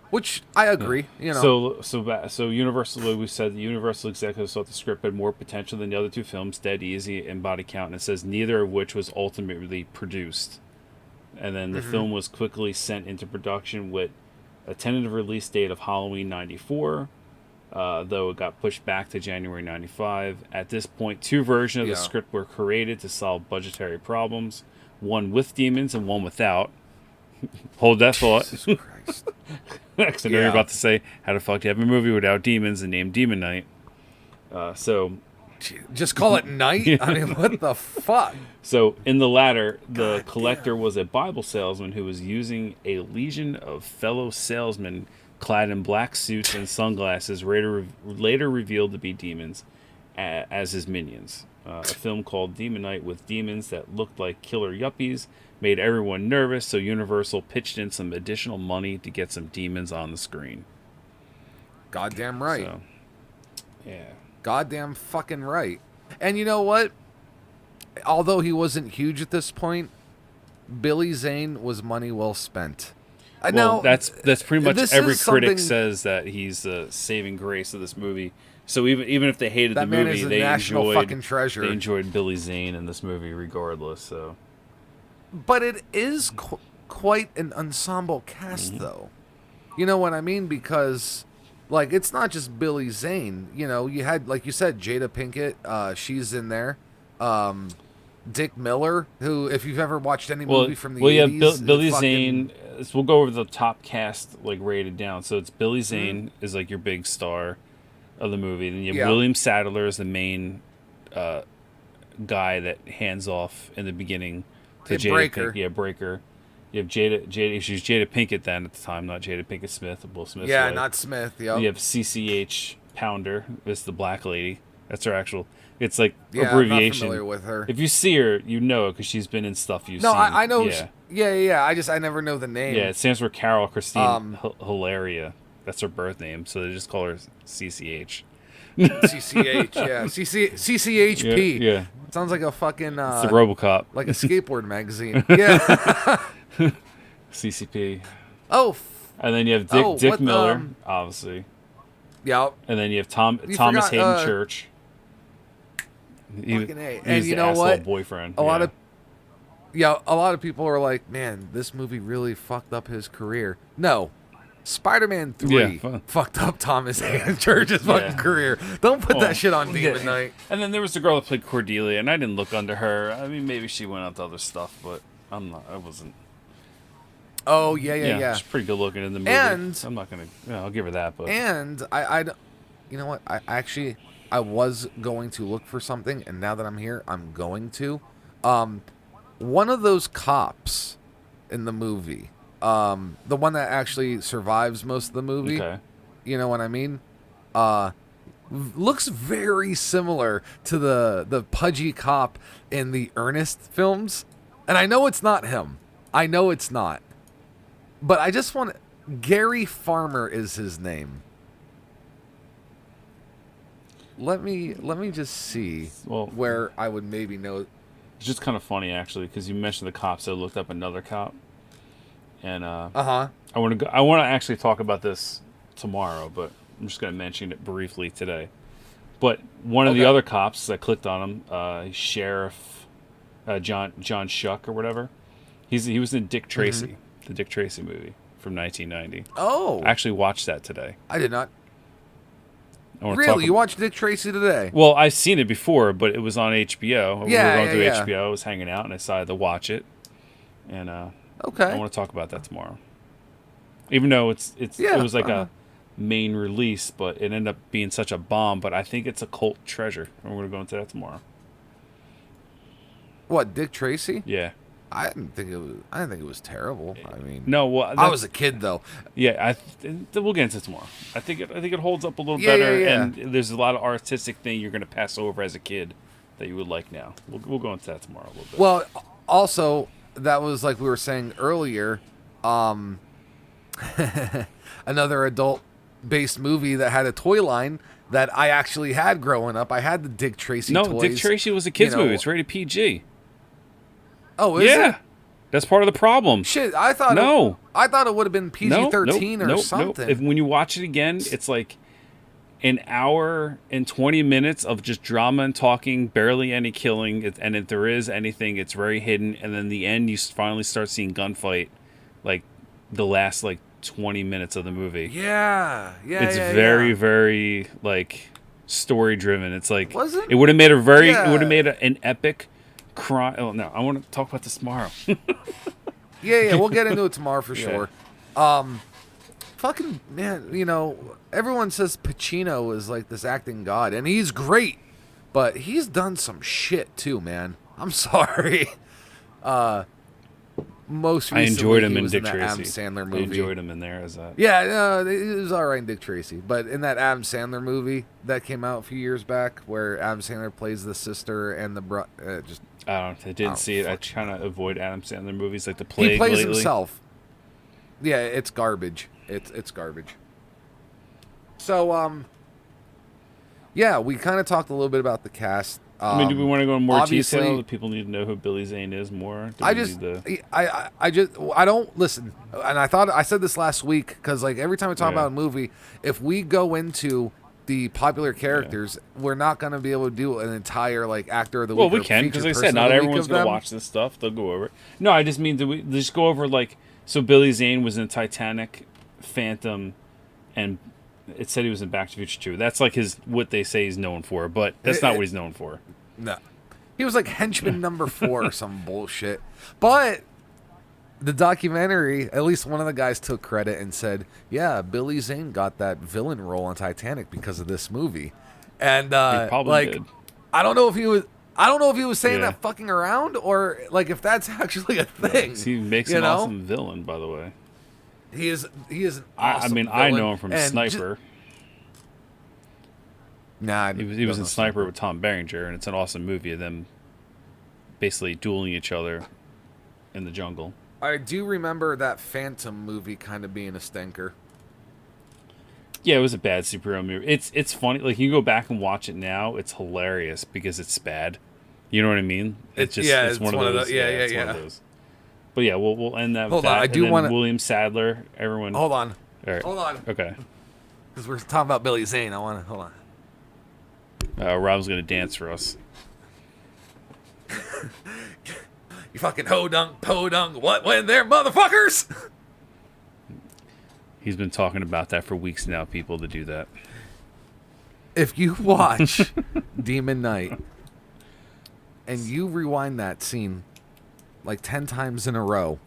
Which I agree, you know. So Universal, we said the Universal executives thought the script had more potential than the other 2 films, Dead Easy and Body Count, and it says neither of which was ultimately produced. And then the film was quickly sent into production with a tentative release date of Halloween '94, though it got pushed back to January '95. At this point, 2 versions of the script were created to solve budgetary problems, one with demons and one without. Hold that thought. Jesus Christ. Next, I know you're about to say, how the fuck do you have a movie without demons and named Demon Knight? Just call it Night? I mean, what the fuck? So, in the latter, the collector was a Bible salesman who was using a legion of fellow salesmen clad in black suits and sunglasses, later revealed to be demons, as his minions. A film called Demon Knight with demons that looked like killer yuppies made everyone nervous, so Universal pitched in some additional money to get some demons on the screen. Goddamn right. So, yeah. Goddamn fucking right. And you know what? Although he wasn't huge at this point, Billy Zane was money well spent. Well, that's pretty much every critic something... says that he's the saving grace of this movie. So even if they hated the movie, they enjoyed Billy Zane in this movie regardless. So, but it is quite an ensemble cast, though. You know what I mean? Because like it's not just Billy Zane. You know, you had, like you said, Jada Pinkett. She's in there. Dick Miller, who, if you've ever watched any movie from the 80s, Billy Zane. We'll go over the top cast, like rated down. So it's Billy Zane is like your big star of the movie. Then you have William Sadler as the main guy that hands off in the beginning to Jada Breaker. Breaker. You have Jada. She's Jada Pinkett then at the time, not Jada Pinkett Smith. Will Smith's wife. Not Smith. Yep. You have CCH Pounder. It's the black lady. That's her actual. It's like abbreviation. I'm not familiar with her. If you see her, you know it because she's been in stuff you've seen. No, I know. Yeah. I never know the name. Yeah, it stands for Carol Christine Hilaria. That's her birth name, so they just call her CCH. CCH, yeah. CCHP. Yeah. Sounds like a fucking... it's a RoboCop. Like a skateboard magazine. Yeah. CCP. Oh. And then you have Dick Miller, obviously. Yep. And then you have Thomas Hayden Church. And you know what? Boyfriend. A lot of people are like, man, this movie really fucked up his career. No. Spider-Man 3 fucked up Thomas Hayden Church's fucking career. Don't put that shit on Demon Knight. And then there was the girl that played Cordelia, and I didn't look under her. I mean, maybe she went on to other stuff, but I wasn't. Oh, yeah. She's pretty good looking in the movie. And I'm not going to, I'll give her that. But and I you know what? I was going to look for something, and now that I'm here, I'm going to. One of those cops in the movie, the one that actually survives most of the movie, you know what I mean? Looks very similar to the pudgy cop in the Ernest films. And I know it's not him. I know it's not. But I just want... Gary Farmer is his name. Let me just see where I would maybe know. It's just kind of funny, actually, because you mentioned the cops. So I looked up another cop. And I want to actually talk about this tomorrow, but I'm just going to mention it briefly today. But one of the other cops, I clicked on him, Sheriff John Shuck or whatever. He was in Dick Tracy, the Dick Tracy movie from 1990. Oh, I actually watched that today. I did not. Really? You watched Dick Tracy today? Well, I've seen it before, but it was on HBO. We were going through yeah. HBO. I was hanging out, and I decided to watch it. And okay, I want to talk about that tomorrow. Even though it was like a main release, but it ended up being such a bomb. But I think it's a cult treasure, and we're going to go into that tomorrow. What, Dick Tracy? Yeah. I didn't think it was terrible. I mean, no. Well, I was a kid though. Yeah, we'll get into it tomorrow. I think it holds up a little better, and there's a lot of artistic thing you're going to pass over as a kid that you would like now. We'll go into that tomorrow a little bit. Well, also that was like we were saying earlier, another adult-based movie that had a toy line that I actually had growing up. I had the Dick Tracy toys. Dick Tracy was a kids movie. It's rated PG. Oh, is it? That's part of the problem. Shit, I thought it would have been PG-13 or something. Nope. When you watch it again, it's like an hour and 20 minutes of just drama and talking, barely any killing, and if there is anything, it's very hidden. And then the end, you finally start seeing gunfight, like the last 20 minutes of the movie. It's very like story driven. It's like was it? It would have made an epic crime. Oh no, I want to talk about this tomorrow. yeah, we'll get into it tomorrow for sure. Fucking man, everyone says Pacino is like this acting god, and he's great, but he's done some shit too, man. I'm sorry. Most recently, I enjoyed him he in was Dick in that Tracy. Adam Sandler movie. I enjoyed him in there as that. Yeah, he was all right in Dick Tracy, but in that Adam Sandler movie that came out a few years back, where Adam Sandler plays the sister and the I didn't see it. I try to avoid Adam Sandler movies like The Plague. He plays lately. himself. Yeah, it's garbage. It's garbage. So yeah, we kind of talked a little bit about the cast. Do we want to go in more detail? Do people need to know who Billy Zane is more? I don't listen. And I said this last week because every time we talk about a movie, if we go into the popular characters, we're not going to be able to do an entire actor of the week. Well, we can because like I said, not everyone's going to watch this stuff. They'll go over it. No, I just mean we just go over so Billy Zane was in Titanic, Phantom, and it said he was in Back to the Future 2. That's what they say he's known for, but that's not what he's known for. No. He was henchman number 4 or some bullshit. But the documentary, at least one of the guys took credit and said, yeah, Billy Zane got that villain role on Titanic because of this movie. And he probably did. I don't know if he was saying that fucking around or if that's actually a thing. He makes an awesome villain, by the way. He is an awesome villain. I know him from Sniper. He was in Sniper with Tom Berenger, and it's an awesome movie of them basically dueling each other in the jungle. I do remember that Phantom movie kind of being a stinker. Yeah, it was a bad superhero movie. It's funny. You go back and watch it now, it's hilarious because it's bad. You know what I mean? It's one of those. One of those. But yeah, we'll end that with that. I do want William Sadler. Everyone. Hold on. All right. Hold on. Okay. Because we're talking about Billy Zane. I want to hold on. Rob's gonna dance for us. You fucking ho-dunk, po-dunk, what, when there, motherfuckers? He's been talking about that for weeks now, people, to do that. If you watch Demon Knight and you rewind that scene 10 times in a row,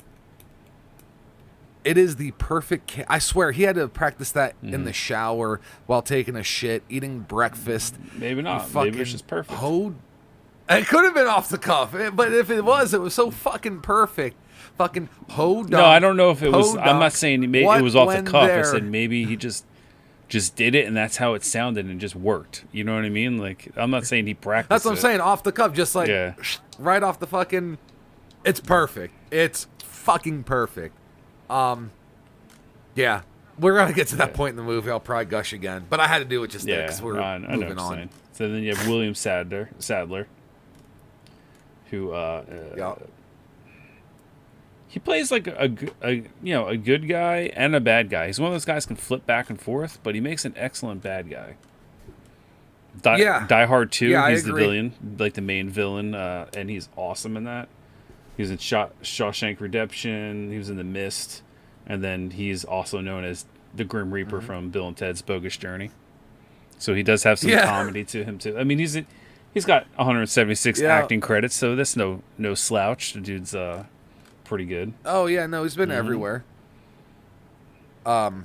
it is the perfect... I swear, he had to practice that in the shower while taking a shit, eating breakfast. Maybe not. Maybe it's just perfect. It could have been off the cuff, but if it was so fucking perfect. Fucking ho-dunk. No, I don't know if it was... I'm not saying it was off the cuff. I said maybe he just did it, and that's how it sounded, and it just worked. You know what I mean? I'm not saying he practiced That's what I'm saying, off the cuff, just right off the fucking... It's perfect. It's fucking perfect. Yeah. We're going to get to that point in the movie. I'll probably gush again. But I had to do it just there because we're moving on. Saying. So then you have William Sadler, who he plays a good guy and a bad guy. He's one of those guys who can flip back and forth, but he makes an excellent bad guy. Die Hard 2, he's the villain, the main villain, and he's awesome in that. He was in Shawshank Redemption. He was in The Mist, And then he's also known as the Grim Reaper from Bill and Ted's Bogus Journey. So he does have some comedy to him too. I mean, he's got 176 acting credits, so that's no slouch. The dude's pretty good. Oh yeah, no, he's been everywhere. Jada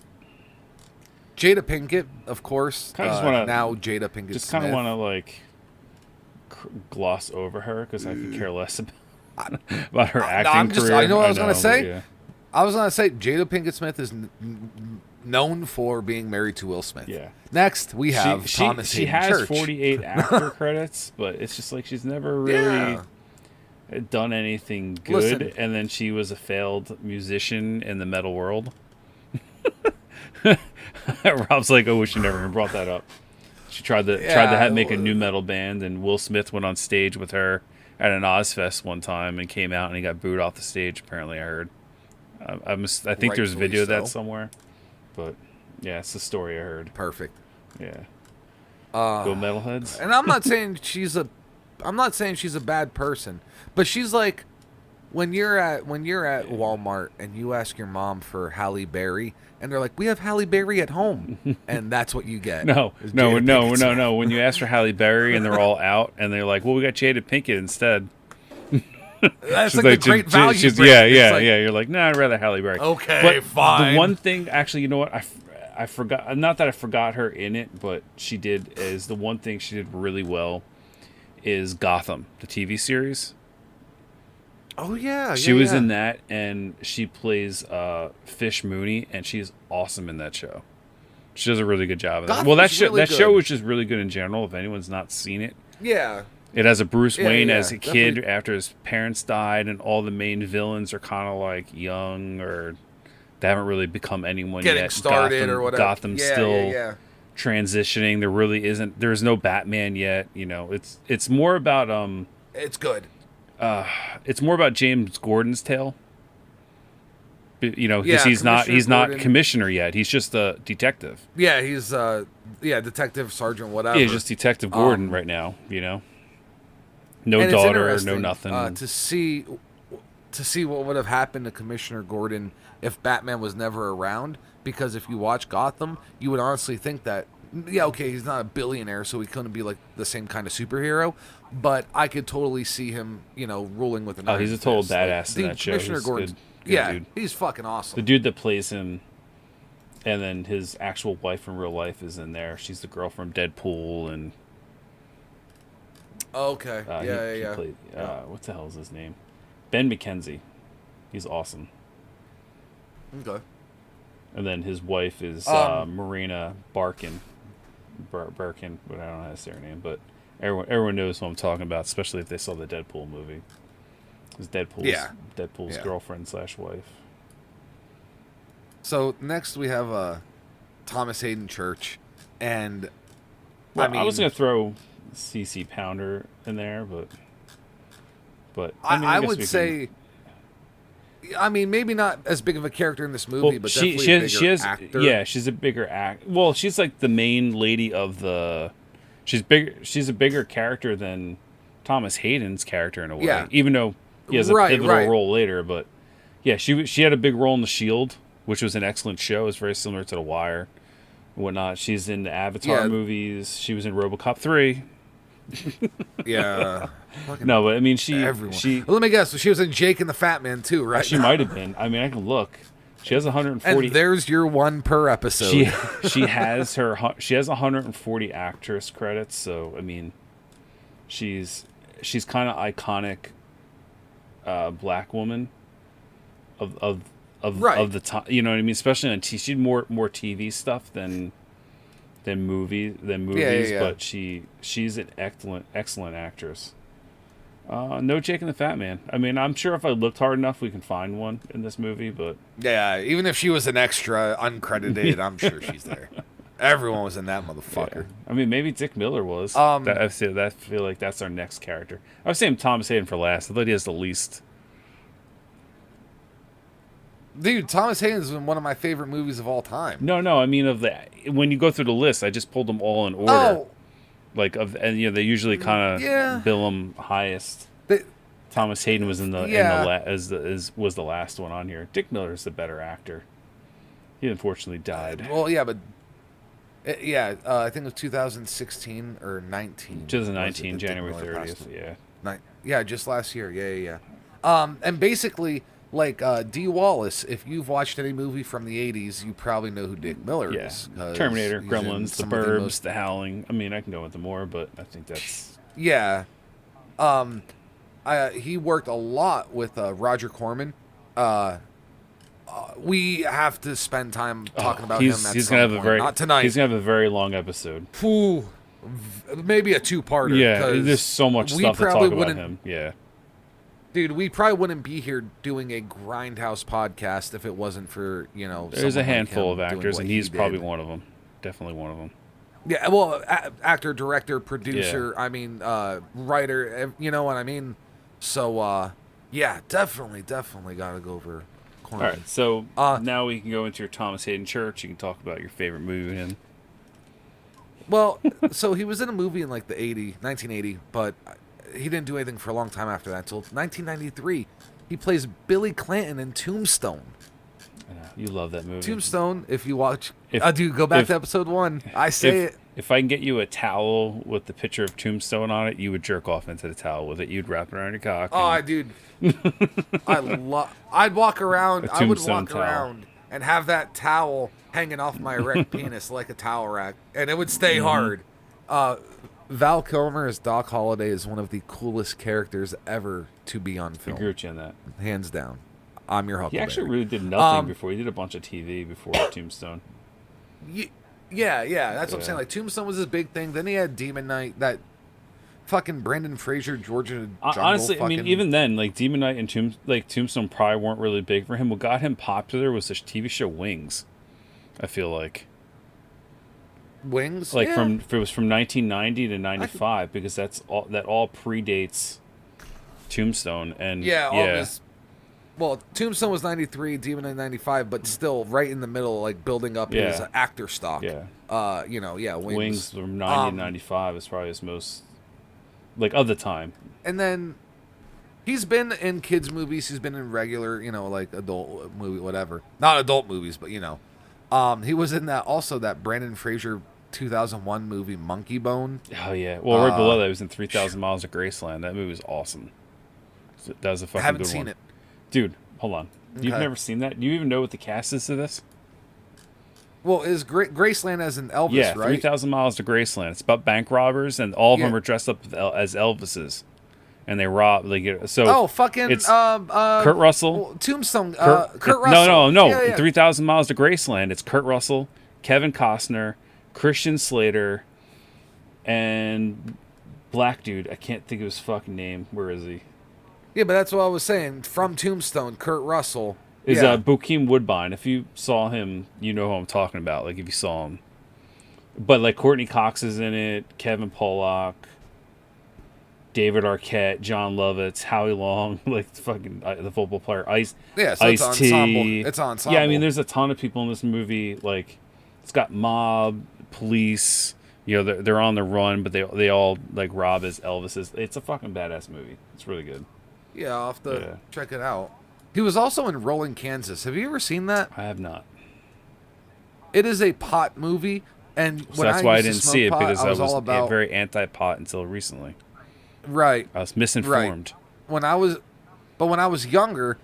Pinkett, of course. Now Jada Pinkett. Just kind of want to like gloss over her because I could care less about her acting career. I know what I was going to say. Yeah. I was going to say Jada Pinkett Smith is known for being married to Will Smith. Yeah. Next, we have Thomas Hayden Church. She has 48 actor credits, but it's just like she's never really done anything good. Listen, and then she was a failed musician in the metal world. Rob's like, oh, she never even brought that up. She tried to make a new metal band, and Will Smith went on stage with her at an Ozfest one time and came out and he got booed off the stage. Apparently, I heard. I think there's video of that somewhere, but yeah, it's the story I heard. Perfect. Yeah. Go metalheads. And I'm not saying she's a bad person, but she's like, when you're at Walmart and you ask your mom for Halle Berry, and they're like, we have Halle Berry at home, and that's what you get. No. When you ask for Halle Berry and they're all out, and they're like, well, we got Jada Pinkett instead. That's like a great value. Yeah. You're like, no, I'd rather Halle Berry. Okay, but fine. The one thing, actually, you know what? I forgot. Not that I forgot her in it, but she did. Is the one thing she did really well is Gotham, the TV series. Oh yeah, she was in that, and she plays Fish Mooney, and she's awesome in that show. She does a really good job of that. Well, that show was just really good in general. If anyone's not seen it, it has a Bruce Wayne as a kid after his parents died, and all the main villains are kind of like young or they haven't really become anyone getting yet. Started or whatever. Gotham's still transitioning. There's no Batman yet. You know, it's more about It's good. It's more about James Gordon's tale. You know, because he's not commissioner yet. He's just a detective. Yeah, he's detective sergeant whatever. Yeah, he's just Detective Gordon right now. You know, no daughter, no nothing. To see what would have happened to Commissioner Gordon if Batman was never around. Because if you watch Gotham, you would honestly think that he's not a billionaire, so he couldn't be like the same kind of superhero. But I could totally see him, ruling with an iron he's a total fist. badass in that show. Commissioner Gordon, dude. He's fucking awesome. The dude that plays him, and then his actual wife in real life is in there. She's the girl from Deadpool, and okay, he played, what the hell is his name? Ben McKenzie. He's awesome. Okay. And then his wife is Marina Barkin, but I don't know how to say her name, but everyone knows who I'm talking about, especially if they saw the Deadpool movie. It's Deadpool's girlfriend / wife. So next we have Thomas Hayden Church, and I was gonna throw CC Pounder in there, but I would say. I mean, maybe not as big of a character in this movie, but definitely a bigger actor. Yeah, she's a bigger act. Well, she's like the main lady of the. She's bigger. She's a bigger character than Thomas Hayden's character in a way. Yeah. Even though he has a pivotal role later, but yeah, she had a big role in The Shield, which was an excellent show. It's very similar to The Wire and whatnot. She's in the Avatar movies. She was in RoboCop 3. Yeah. No, but I mean, well, let me guess. So she was in Jake and the Fat Man too, right? She might have been. I mean, I can look. She has 140. And there's your one per episode. She has 140 actress credits. So I mean, she's kind of iconic, black woman of the time. You know what I mean? Especially on TV. She did more TV stuff than movies. Yeah. But she's an excellent actress. No Jake and the Fat Man. I mean, I'm sure if I looked hard enough, we can find one in this movie. But yeah, even if she was an extra, uncredited, I'm sure she's there. Everyone was in that motherfucker. Yeah. I mean, maybe Dick Miller was. I feel like that's our next character. I was saying Thomas Hayden for last. I thought he has the least. Dude, Thomas Hayden's been one of my favorite movies of all time. No. I mean, when you go through the list, I just pulled them all in order. Oh. They usually kind of bill him highest. Thomas Hayden was was the last one on here. Dick Miller's the better actor. He unfortunately died. Well, yeah, but I think it was 2016 or 19. 2019, January 30th. Yeah. Yeah, just last year. Yeah. And basically, like Dee Wallace, if you've watched any movie from the 80s, you probably know who Dick Miller is. Terminator, Gremlins, The Burbs, The Howling. I mean, I can go into more, but I think that's... Yeah. He worked a lot with Roger Corman. We have to spend time talking about him at he's some gonna have point. a very, Not tonight. He's going to have a very long episode. Ooh, maybe a two-parter. Yeah, there's so much stuff to talk about him. Yeah. Dude, we probably wouldn't be here doing a Grindhouse podcast if it wasn't for, There's a handful of actors, and he's probably did. one of them. Definitely one of them. Yeah, well, actor, director, producer, Yeah. I mean, writer, you know what I mean? So, yeah, definitely got to go over Corman. All right, so now we can go into your Thomas Hayden Church. You can talk about your favorite movie with him. Well, so he was in a movie in like the 1980, but he didn't do anything for a long time after that. Until 1993, he plays Billy Clanton in Tombstone. You love that movie. Tombstone, if you watch... dude, go back to episode 1. I say it. If I can get you a towel with the picture of Tombstone on it, you would jerk off into the towel with it. You'd wrap it around your cock. Oh, dude. I'd walk around. I would walk towel. around and have that towel hanging off my erect penis like a towel rack, and it would stay hard. Val Kilmer as Doc Holliday is one of the coolest characters ever to be on I film. agree with you on that. Hands down. I'm your Huckleberry. He actually really did nothing before. He did a bunch of TV before Tombstone. Yeah. That's what I'm saying. Like, Tombstone was his big thing. Then he had Demon Knight, that fucking Brendan Fraser, Georgia Jungle. Honestly, I mean, even then, like, Demon Knight and Tombstone probably weren't really big for him. What got him popular was this TV show Wings, I feel like. Wings? Like, it was from 1990 to 95, because that all predates Tombstone. And well, Tombstone was 93, Demon Knight 95, but still right in the middle, like building up his actor stock. Yeah. Wings from 90 to 95 is probably his most, like, of the time. And then he's been in kids' movies. He's been in regular, like adult movie, whatever. Not adult movies, but, he was in that Brandon Fraser 2001 movie, Monkey Bone. Oh, yeah. Well, right below that, he was in 3,000 Miles of Graceland. That movie was awesome. That was a fucking good one. I haven't seen it. Dude, hold on. Okay. You've never seen that? Do you even know what the cast is to this? Well, is Graceland as an Elvis, right? 3,000 Miles to Graceland. It's about bank robbers, and all of them are dressed up as Elvises. And they rob. It's Kurt Russell. Tombstone. Kurt Russell. No. Yeah. 3,000 Miles to Graceland. It's Kurt Russell, Kevin Costner, Christian Slater, and black dude. I can't think of his fucking name. Where is he? Yeah, but that's what I was saying. From Tombstone, Kurt Russell is Bokeem Woodbine. If you saw him, you know who I'm talking about. Like, if you saw him, but like Courtney Cox is in it, Kevin Pollak, David Arquette, John Lovitz, Howie Long, like fucking the football player, Ice-T. It's ensemble. Yeah, I mean, there's a ton of people in this movie. Like, it's got mob, police. They're on the run, but they all like rob as Elvises. It's a fucking badass movie. It's really good. Yeah, I'll have to check it out. He was also in Rolling Kansas. Have you ever seen that? I have not. It is a pot movie, and so that's why I didn't see it, because I was all about very anti-pot until recently. Right. I was misinformed. Right. When I was younger,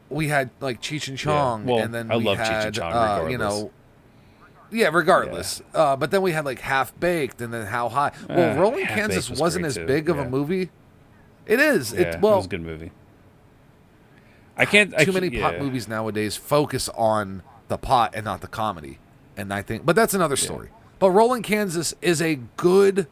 we had like Cheech and Chong, and then I love Cheech and Chong, regardless. Regardless. But then we had like Half Baked, and then How High. Well, Rolling Kansas wasn't as big of a movie. It is. Yeah, it was a good movie. Too many pot movies nowadays focus on the pot and not the comedy, and I think, but that's another story. But Rolling Kansas is a good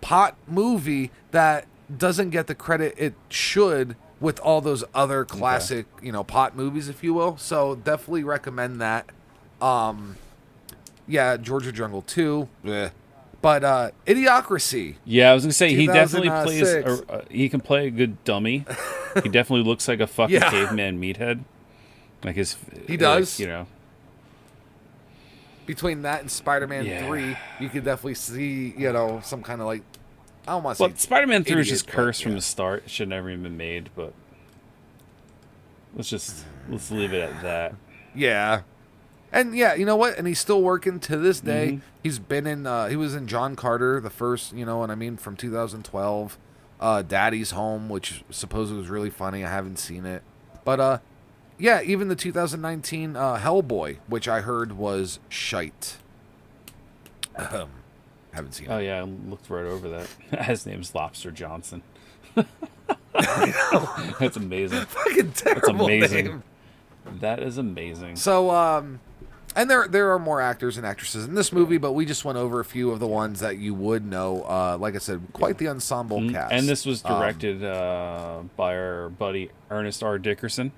pot movie that doesn't get the credit it should with all those other classic, pot movies, if you will. So definitely recommend that. Georgia Jungle 2. Bleh. But Idiocracy. Yeah, I was gonna say he definitely plays. He can play a good dummy. He definitely looks like a fucking caveman meathead. Like he does. Like, Between that and Spider-Man 3, you could definitely see, some kind of like. I don't want to say. Well, Spider-Man 3 was just cursed from the start. It should never even been made. But let's leave it at that. Yeah. And yeah, you know what? And he's still working to this day. Mhm. He's been in. He was in John Carter, the first. You know what I mean, from 2012. Daddy's Home, which supposedly was really funny. I haven't seen it, but yeah, even the 2019 Hellboy, which I heard was shite. Haven't seen Oh it. yeah, I looked right over that. His name's Lobster Johnson. That's amazing. Fucking terrible. That's amazing. Name. That is amazing. So, and there are more actors and actresses in this movie, but we just went over a few of the ones that you would know. Like I said, quite the ensemble cast. And this was directed by our buddy Ernest R. Dickerson,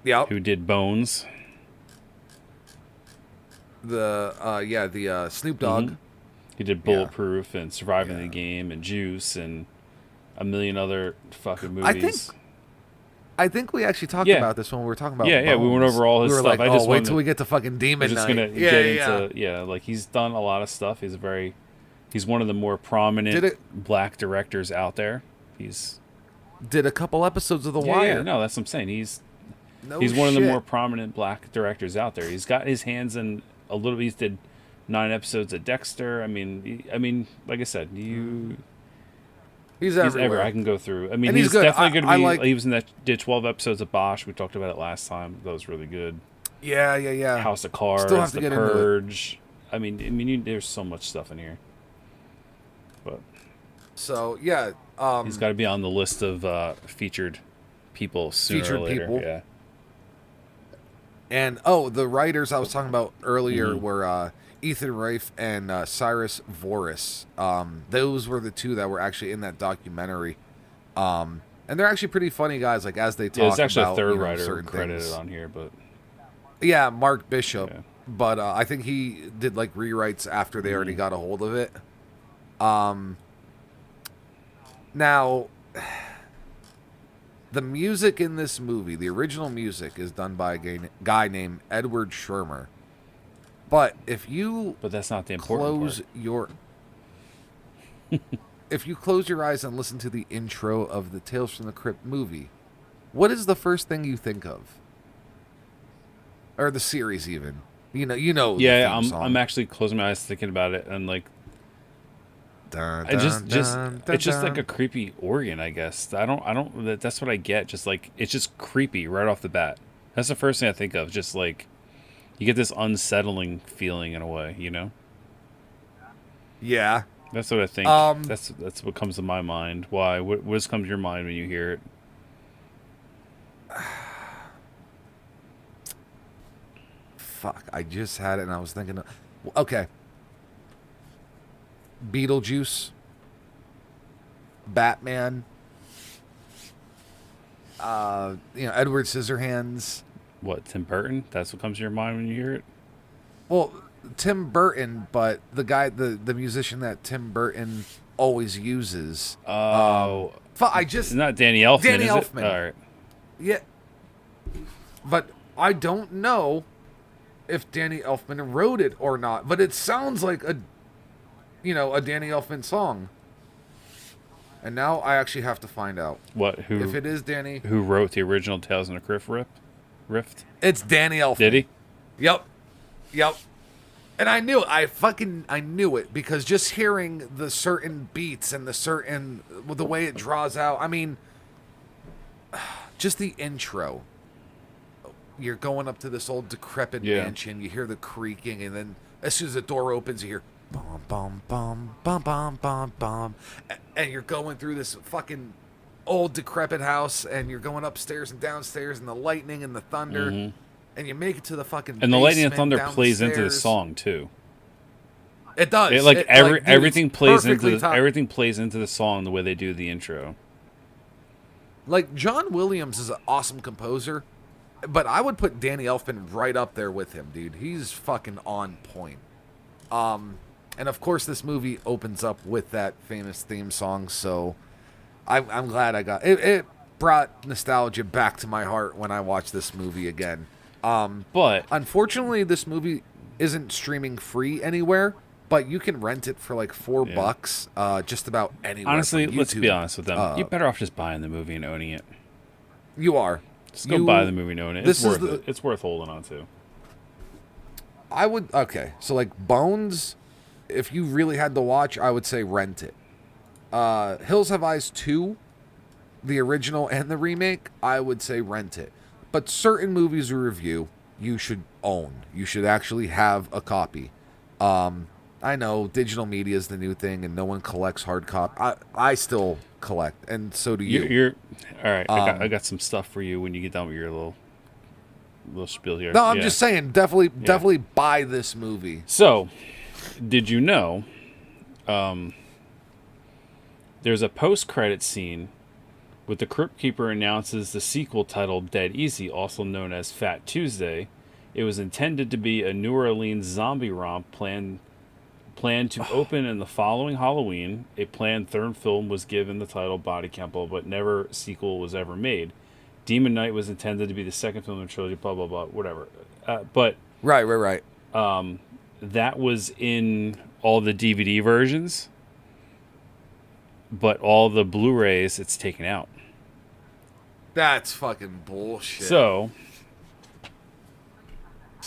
Yep. who did Bones. The Snoop Dogg. He did Bulletproof and Surviving the Game and Juice and a million other fucking movies. I think we actually talked about this when we were talking about Yeah, Bones. we went over all his we were stuff. Like, I just wait till we get to fucking Demon We're just Night. gonna get into like he's done a lot of stuff. He's one of the more prominent black directors out there. Did a couple episodes of The Wire. Yeah, no, that's what I'm saying. He's one of the more prominent black directors out there. He's got his hands in a little. He did 9 episodes of Dexter. I mean, like I said, He's everywhere. I can go through. I mean, he's definitely going to be. He was in that. Did 12 episodes of Bosch. We talked about it last time. That was really good. Yeah. House of Cards. Still have to The get Purge. Into it. I mean, there's so much stuff in here. But so yeah, he's got to be on the list of featured people sooner or later. Yeah. And the writers I was talking about earlier were Ethan Rafe and Cyrus Voris. Those were the two that were actually in that documentary. And they're actually pretty funny guys. Like as they talk about, there's actually a third writer credited things. on here, but yeah, Mark Bishop. Yeah. But I think he did like rewrites after they already got a hold of it. Now, the music in this movie, the original music, is done by a guy named Edward Schirmer. But that's not the important close part. If you close your eyes and listen to the intro of the Tales from the Crypt movie, what is the first thing you think of? Or the series, even. You know. Yeah, the theme song. I'm actually closing my eyes thinking about it, and like, it's just like a creepy organ, I guess. That's what I get. Just like it's just creepy right off the bat. That's the first thing I think of. Just like you get this unsettling feeling in a way, you know. Yeah, that's what I think. That's what comes to my mind. Why? What comes to your mind when you hear it? Fuck! I just had it, and I was thinking. Okay. Beetlejuice, Batman, Edward Scissorhands. What, Tim Burton? That's what comes to your mind when you hear it? Well, Tim Burton, but the guy, the musician that Tim Burton always uses. Oh, it's not Danny Elfman. Danny is Elfman. It? All right. Yeah, but I don't know if Danny Elfman wrote it or not. But it sounds like a Danny Elfman song. And now I actually have to find out. If it is Danny. Who wrote the original Tales from the Crypt Rift? It's Danny Elfman. Did he? Yep. And I knew it. I knew it because just hearing the certain beats and the way it draws out. I mean, just the intro. You're going up to this old decrepit mansion. You hear the creaking, and then as soon as the door opens, you hear bum bum bum bum bum bum bum, and you're going through this fucking old decrepit house, and you're going upstairs and downstairs, and the lightning and the thunder, and you make it to the fucking and the lightning and basement, thunder plays into the song too. It does. Everything plays into the song the way they do the intro. Like John Williams is an awesome composer, but I would put Danny Elfman right up there with him, dude. He's fucking on point. And of course, this movie opens up with that famous theme song, so I'm glad I got it. It brought nostalgia back to my heart when I watched this movie again. But unfortunately, this movie isn't streaming free anywhere, but you can rent it for like $4 just about anywhere. Honestly, let's be honest with them. You're better off just buying the movie and owning it. You are. Just go buy the movie and own it. It's worth it. It's worth holding on to. I would, okay, so like Bones, if you really had to watch, I would say rent it. Hills Have Eyes 2, the original and the remake, I would say rent it. But certain movies we review, you should own. You should actually have a copy. I know digital media is the new thing, and no one collects hard copy. I still collect, and so do you. You're all right. I got some stuff for you when you get done with your little spiel here. No, I'm just saying, definitely buy this movie. So, did you know? There's a post-credit scene with the Cryptkeeper announces the sequel titled Dead Easy, also known as Fat Tuesday. It was intended to be a New Orleans zombie romp planned to open in the following Halloween. A planned third film was given the title Body Count, but never sequel was ever made. Demon Knight was intended to be the second film in the trilogy, blah, blah, blah, whatever. But Right. that was in all the DVD versions, but all the Blu-rays, it's taken out. That's fucking bullshit. So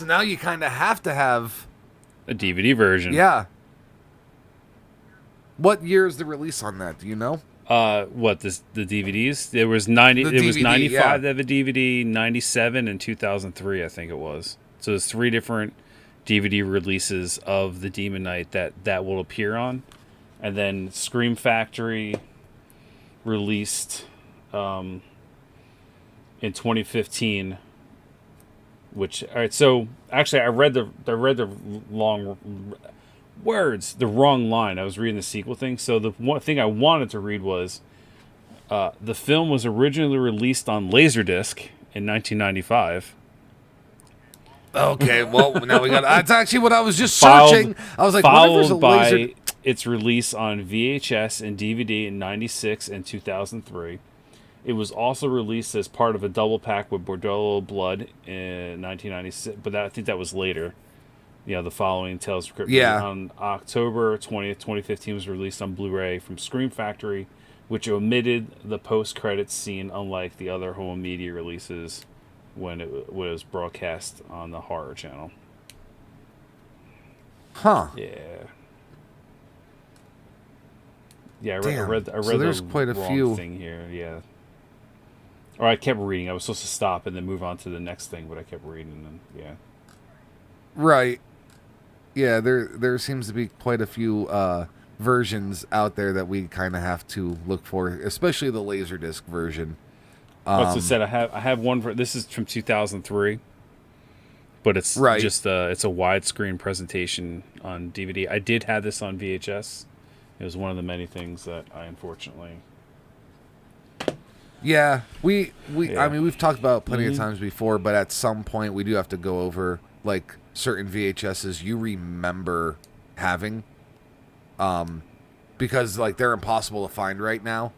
now you kind of have to have a DVD version. Yeah. What year is the release on that? Do you know? The DVDs? There was 90. It was DVD, 95 that have a DVD, 97, and 2003, I think it was. So there's 3 different DVD releases of the Demon Knight that will appear on, and then Scream Factory released in 2015. Which, all right, so actually I read the wrong line. I was reading the sequel thing. So the one thing I wanted to read was the film was originally released on Laserdisc in 1995. Okay, well, now we got. That's actually what I was just searching. I was like, what if there's a laser? Followed by its release on VHS and DVD in 96 and 2003. It was also released as part of a double pack with Bordello Blood in 1996, but I think that was later. The following Tales of Crypt. Yeah. On October 20th, 2015 was released on Blu-ray from Scream Factory, which omitted the post-credits scene, unlike the other home media releases when it was broadcast on the Horror Channel. Huh. Yeah. Yeah, I Damn. read So there's the quite a wrong few thing here, yeah. Or I kept reading. I was supposed to stop and then move on to the next thing, but I kept reading, and yeah. Right. Yeah, there seems to be quite a few versions out there that we kind of have to look for, especially the Laserdisc version. What's it said? I have one for this is from 2003, but it's just it's a widescreen presentation on DVD. I did have this on VHS. It was one of the many things that I unfortunately. Yeah, I mean, we've talked about it plenty of times before, but at some point we do have to go over like certain VHSs you remember having, because like they're impossible to find right now,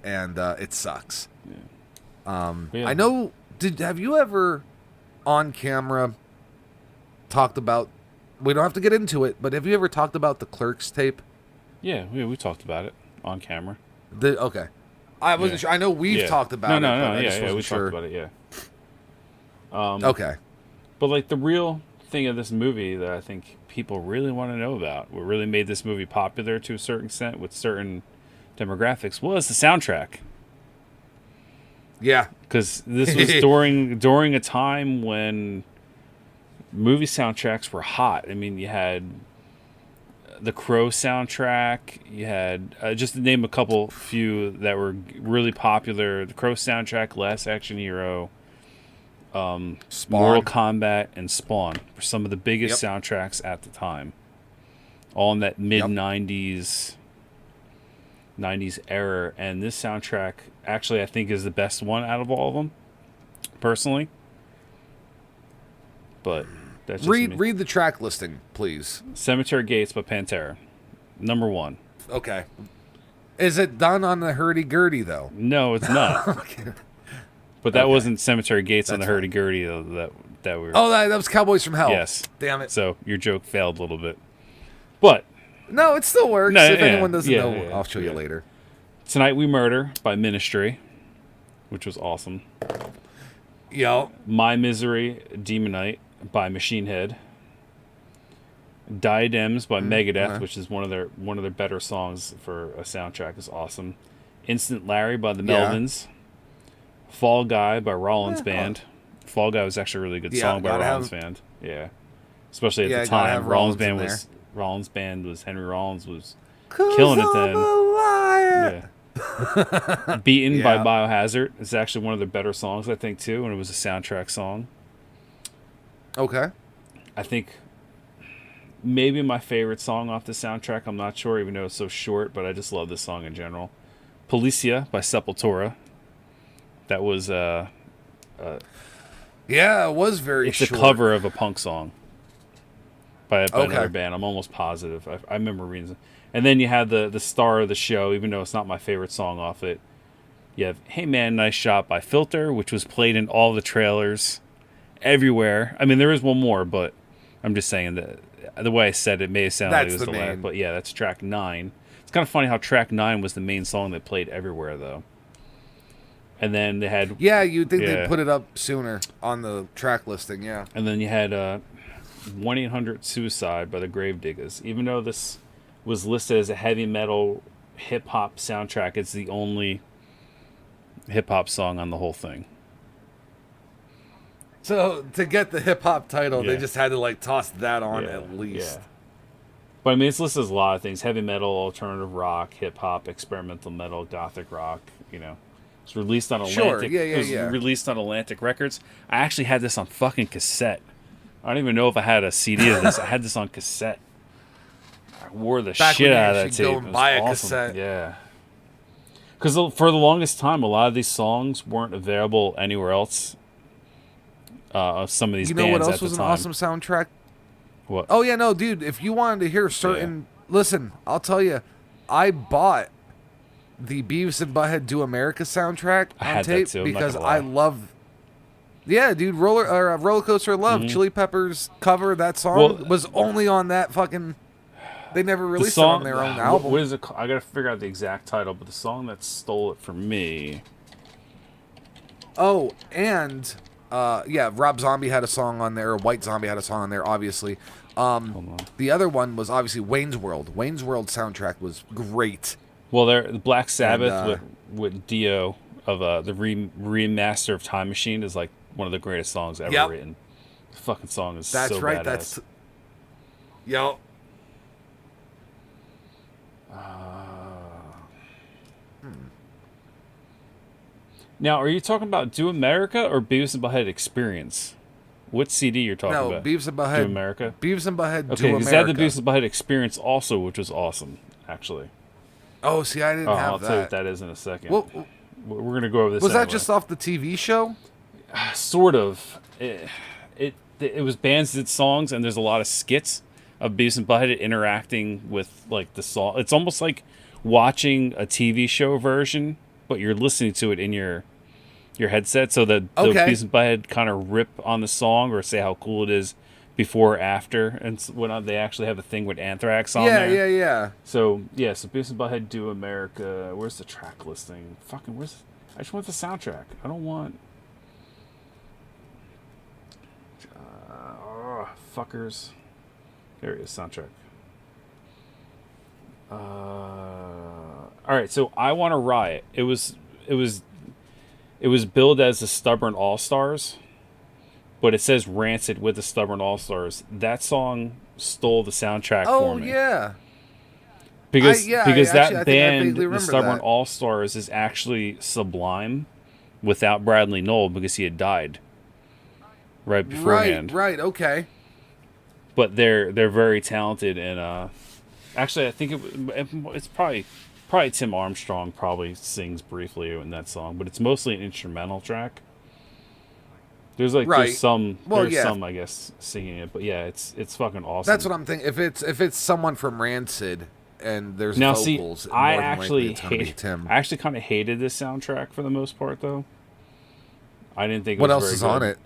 and it sucks. Yeah. I know. Have you ever on camera talked about? We don't have to get into it, but have you ever talked about the Clerks tape? Yeah, we talked about it on camera. Okay. I wasn't sure. I know we've talked about it. No. I Yeah, we sure. talked about it. Yeah. Okay. But like the real thing of this movie that I think people really want to know about, what really made this movie popular to a certain extent with certain demographics, was the soundtrack. Yeah. Because this was during a time when movie soundtracks were hot. I mean, you had the Crow soundtrack. You had, just to name a few that were really popular, the Crow soundtrack, Last Action Hero, Mortal Kombat, and Spawn were some of the biggest soundtracks at the time. All in that mid-90s 90s era. And this soundtrack, actually, I think is the best one out of all of them, personally. But that's just read the track listing, please. Cemetery Gates by Pantera, number 1. Okay. Is it done on the hurdy-gurdy, though? No, it's not. Okay. But that wasn't Cemetery Gates on the hurdy-gurdy that we were... Oh, that was Cowboys from Hell. Yes. Damn it. So your joke failed a little bit. But... No, it still works. If anyone doesn't know, I'll show you later. Tonight We Murder by Ministry, which was awesome. Yo. My Misery, Demon Knight by Machine Head. Diadems by Megadeth, okay. which is one of their better songs for a soundtrack, is awesome. Instant Larry by the Yeah. Melvins. Fall Guy by Rollins Band. Fall Guy was actually a really good song by Rollins Band. Yeah, especially at the time. Rollins Band was Henry Rollins was killing it then. Yeah. Beaten by Biohazard is actually one of their better songs, I think, too, and it was a soundtrack song. Okay. I think maybe my favorite song off the soundtrack. I'm not sure, even though it's so short, but I just love this song in general. Policia by Sepultura. That was yeah, it was very it's short. a cover of a punk song by another band. I'm almost positive. I remember reading it. And then you had the star of the show, even though it's not my favorite song off it. You have Hey Man, Nice Shot by Filter, which was played in all the trailers everywhere. I mean, there is one more, but I'm just saying that the way I said it may have sounded like it was the last. But yeah, that's track 9. It's kind of funny how track 9 was the main song that played everywhere, though. And then they had... Yeah, you'd think they'd put it up sooner on the track listing, yeah. And then you had 1-800-Suicide by the Gravediggers. Even though this was listed as a heavy metal hip-hop soundtrack, it's the only hip-hop song on the whole thing. So, to get the hip-hop title, they just had to, like, toss that on at least. Yeah. But, I mean, it's listed as a lot of things. Heavy metal, alternative rock, hip-hop, experimental metal, gothic rock, you know. It was released on Atlantic. It was released on Atlantic Records. I actually had this on fucking cassette. I don't even know if I had a CD of this. I had this on cassette. I wore the shit out of that tape. Go and buy a cassette. Yeah. Because for the longest time, a lot of these songs weren't available anywhere else. Of some of these bands at the time. You know what else was an awesome soundtrack? What? Oh yeah, no, dude. If you wanted to hear certain, listen, I'll tell you, I bought the Beavis and Butthead Do America soundtrack on tape because I love. Yeah, dude, Roller Coaster of Love, Chili Peppers cover that song was only on that fucking. They never released it on their own album. What is it? I gotta figure out the exact title, but the song that stole it from me. Oh, and Rob Zombie had a song on there. White Zombie had a song on there, obviously. The other one was obviously Wayne's World. Wayne's World soundtrack was great. Well, the Black Sabbath with Dio of the remaster of Time Machine is like one of the greatest songs ever written. The fucking song is so badass. That's yep. Now, are you talking about Do America or Beavis and Butthead Experience? What CD you're talking about? No, Beavis and Butthead. Do America? Beavis and Butthead Do America. Okay, because they had the Beavis and Butthead Experience also, which was awesome, actually. Oh, see, I didn't have that. I'll tell you what that is in a second. Well, we're going to go over this Was that just off the TV show? Sort of. It was bands that did songs, and there's a lot of skits of Beavis and Butthead interacting with like the song. It's almost like watching a TV show version, but you're listening to it in your headset, so that the Beavis and Butthead kind of rip on the song or say how cool it is before or after, and when they actually have a thing with Anthrax on there. Yeah. So Beavis and Butthead Do America. Where's the track listing? Fucking where's? I just want the soundtrack. I don't want. Fuckers. There it is, soundtrack. All right, so I Want to Riot. It was billed as the Stubborn All Stars, but it says Rancid with the Stubborn All Stars. That song stole the soundtrack for me. Oh yeah. Because that band, the Stubborn All Stars, is actually Sublime without Bradley Knoll because he had died right beforehand. Right. Okay. But they're very talented, and actually I think it's probably Tim Armstrong probably sings briefly in that song, but it's mostly an instrumental track. There's some I guess singing it, but yeah, it's fucking awesome. That's what I'm thinking. If it's someone from Rancid and there's now vocals, I actually kind of hated this soundtrack for the most part, though. I didn't think. What else is on it?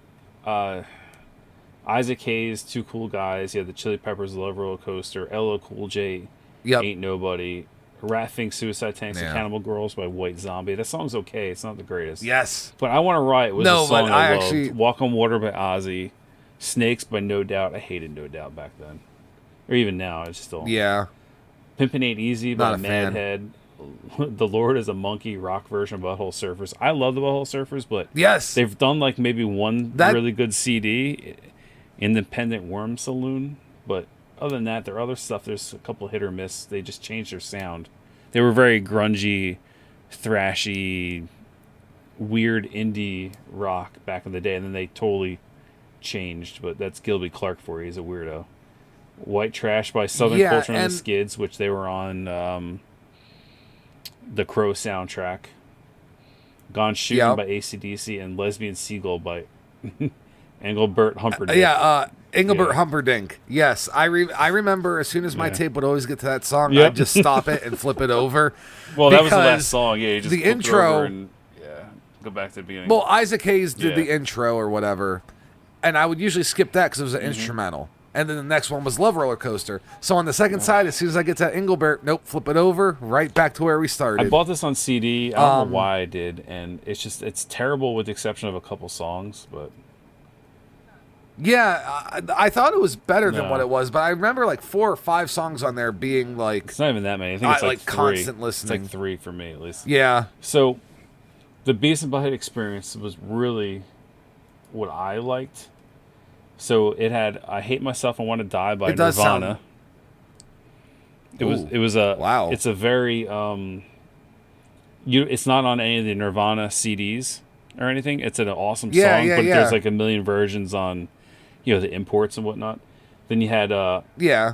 Isaac Hayes, Two Cool Guys. You had the Chili Peppers, Love Roller Coaster, LL Cool J, Ain't Nobody, Rat Fink, Suicide Tanks, and Cannibal Girls by White Zombie. That song's okay. It's not the greatest. Yes. But I Want to Riot was a song I loved. Walk on Water by Ozzy. Snakes by No Doubt. I hated No Doubt back then. or even now, it's still Pimpin' Ain't Easy by Not a fan. Madhead. The Lord is a Monkey rock version of Butthole Surfers. I love the Butthole Surfers, but Yes. they've done like maybe one really good CD, Independent Worm Saloon. But other than that, their other stuff, there's a couple hit or miss. They just changed their sound. They were very grungy, thrashy, weird indie rock back in the day, and then they totally changed. But that's Gilby Clarke for you. He's a weirdo. White Trash by Southern Culture and the Skids, which they were on the Crow soundtrack. Gone Shooting by AC/DC, and Lesbian Seagull by Engelbert Humperdinck. Engelbert Humperdinck. Yes, I remember as soon as my tape would always get to that song, I'd just stop it and flip it over. Well, that was the last song. Yeah, you just the intro and go back to the beginning. Well, Isaac Hayes did the intro or whatever, and I would usually skip that because it was an instrumental. And then the next one was Love Roller Coaster. So on the second side, as soon as I get to Engelbert, flip it over, right back to where we started. I bought this on CD. I don't know why I did, and it's terrible with the exception of a couple songs, but... Yeah, I thought it was better than what it was, but I remember like 4 or 5 songs on there being like... It's not even that many. I think it's like 3. Constant listening. It's like 3 for me, at least. Yeah. So, the Beavis and Butthead experience was really what I liked. So it had "I Hate Myself, I Want to Die" by Nirvana. It was a wow. It's a very it's not on any of the Nirvana CDs or anything. It's an awesome song, but there's like a million versions on the imports and whatnot. Then you had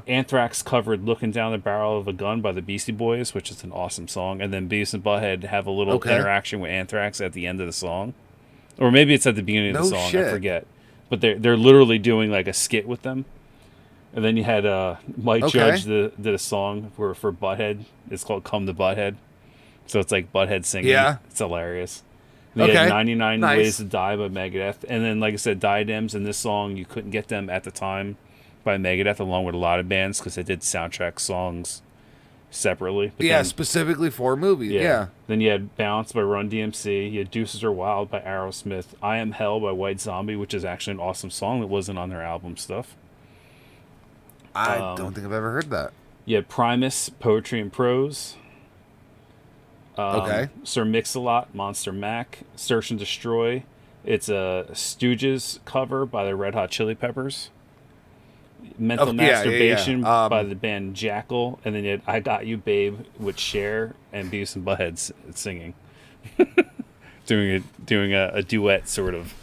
Anthrax covered "Looking Down the Barrel of a Gun" by the Beastie Boys, which is an awesome song. And then Beavis and Butthead have a little interaction with Anthrax at the end of the song, or maybe it's at the beginning of the song. I forget. But they're literally doing like a skit with them. And then you had Mike Judge did a song for Butthead. It's called "Come to Butthead." So it's like Butthead singing. Yeah. It's hilarious. And you had 99 Ways to Die by Megadeth. And then, like I said, Diadems in this song, you couldn't get them at the time by Megadeth, along with a lot of bands, because they did soundtrack songs separately. But then, specifically for movies. Yeah. Then you had "Bounce" by Run DMC. You had "Deuces Are Wild" by Aerosmith. "I Am Hell" by White Zombie, which is actually an awesome song that wasn't on their album stuff. I don't think I've ever heard that. You had Primus, Poetry and Prose. Sir Mix-a-Lot, Monster Mac. "Search and Destroy." It's a Stooges cover by the Red Hot Chili Peppers. "Mental Masturbation" by the band Jackal. And then you had "I Got You Babe" with Cher and Beavis and Butthead singing. doing a duet, sort of.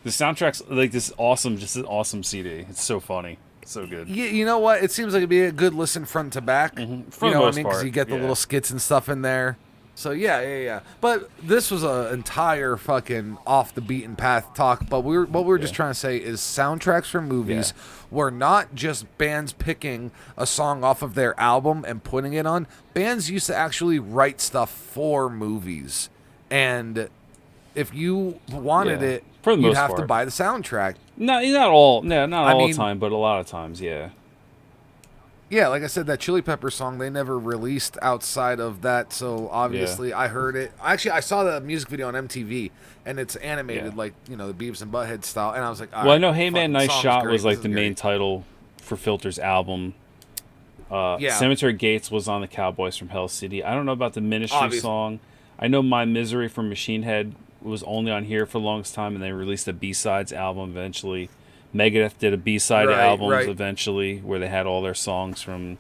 The soundtrack's like this an awesome CD. It's so funny. It's so good. You know what? It seems like it'd be a good listen front to back. For the most part. Because you get the little skits and stuff in there. So yeah. But this was an entire fucking off the beaten path talk. But what we're just trying to say is soundtracks for movies were not just bands picking a song off of their album and putting it on. Bands used to actually write stuff for movies, and if you wanted it, you'd have to buy the soundtrack. Not all the time, but a lot of times, yeah. Yeah, like I said, that Chili Pepper song, they never released outside of that, so obviously I heard it. Actually, I saw the music video on MTV, and it's animated like, the Beavis and Butthead style, and I was like, all right, I know "Hey Man, Nice Shot" was like the main title for Filter's album. Cemetery Gates was on the Cowboys from Hell City. I don't know about the Ministry song. I know "My Misery" from Machine Head was only on here for the longest time, and they released a B-sides album eventually. Megadeth did a B-side albums eventually, where they had all their songs from,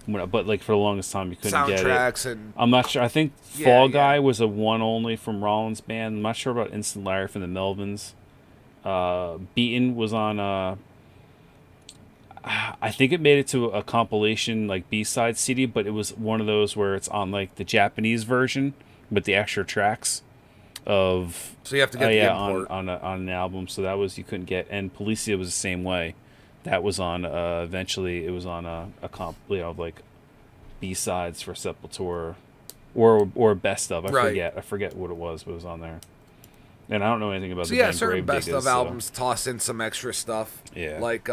but like for the longest time you couldn't get it. And I'm not sure. I think Fall Guy was a one only from Rollins' band. I'm not sure about Instant Larry from the Melvins. Beaten was on. I think it made it to a compilation like B-side CD, but it was one of those where it's on like the Japanese version with the extra tracks. So you have to get the import on an album. So that was you couldn't get. And Policia was the same way. That was on eventually. It was on a comp of like B-sides for Sepultura, or best of. I forget what it was, but it was on there. And I don't know anything about the band certain Gravediggers, best of albums toss in some extra stuff. Yeah, like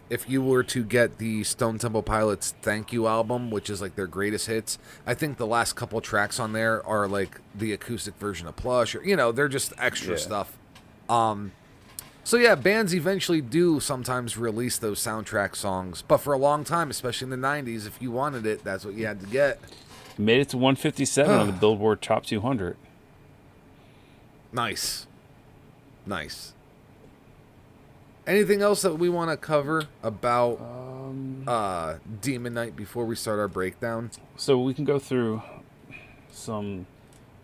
if you were to get the Stone Temple Pilots Thank You album, which is like their greatest hits, I think the last couple tracks on there are like the acoustic version of Plush, or they're just extra stuff. So yeah, bands eventually do sometimes release those soundtrack songs, but for a long time, especially in the 90s, if you wanted it, that's what you had to get. Made it to 157 on the Billboard Top 200. Nice. Anything else that we want to cover about Demon Knight before we start our breakdown? So we can go through some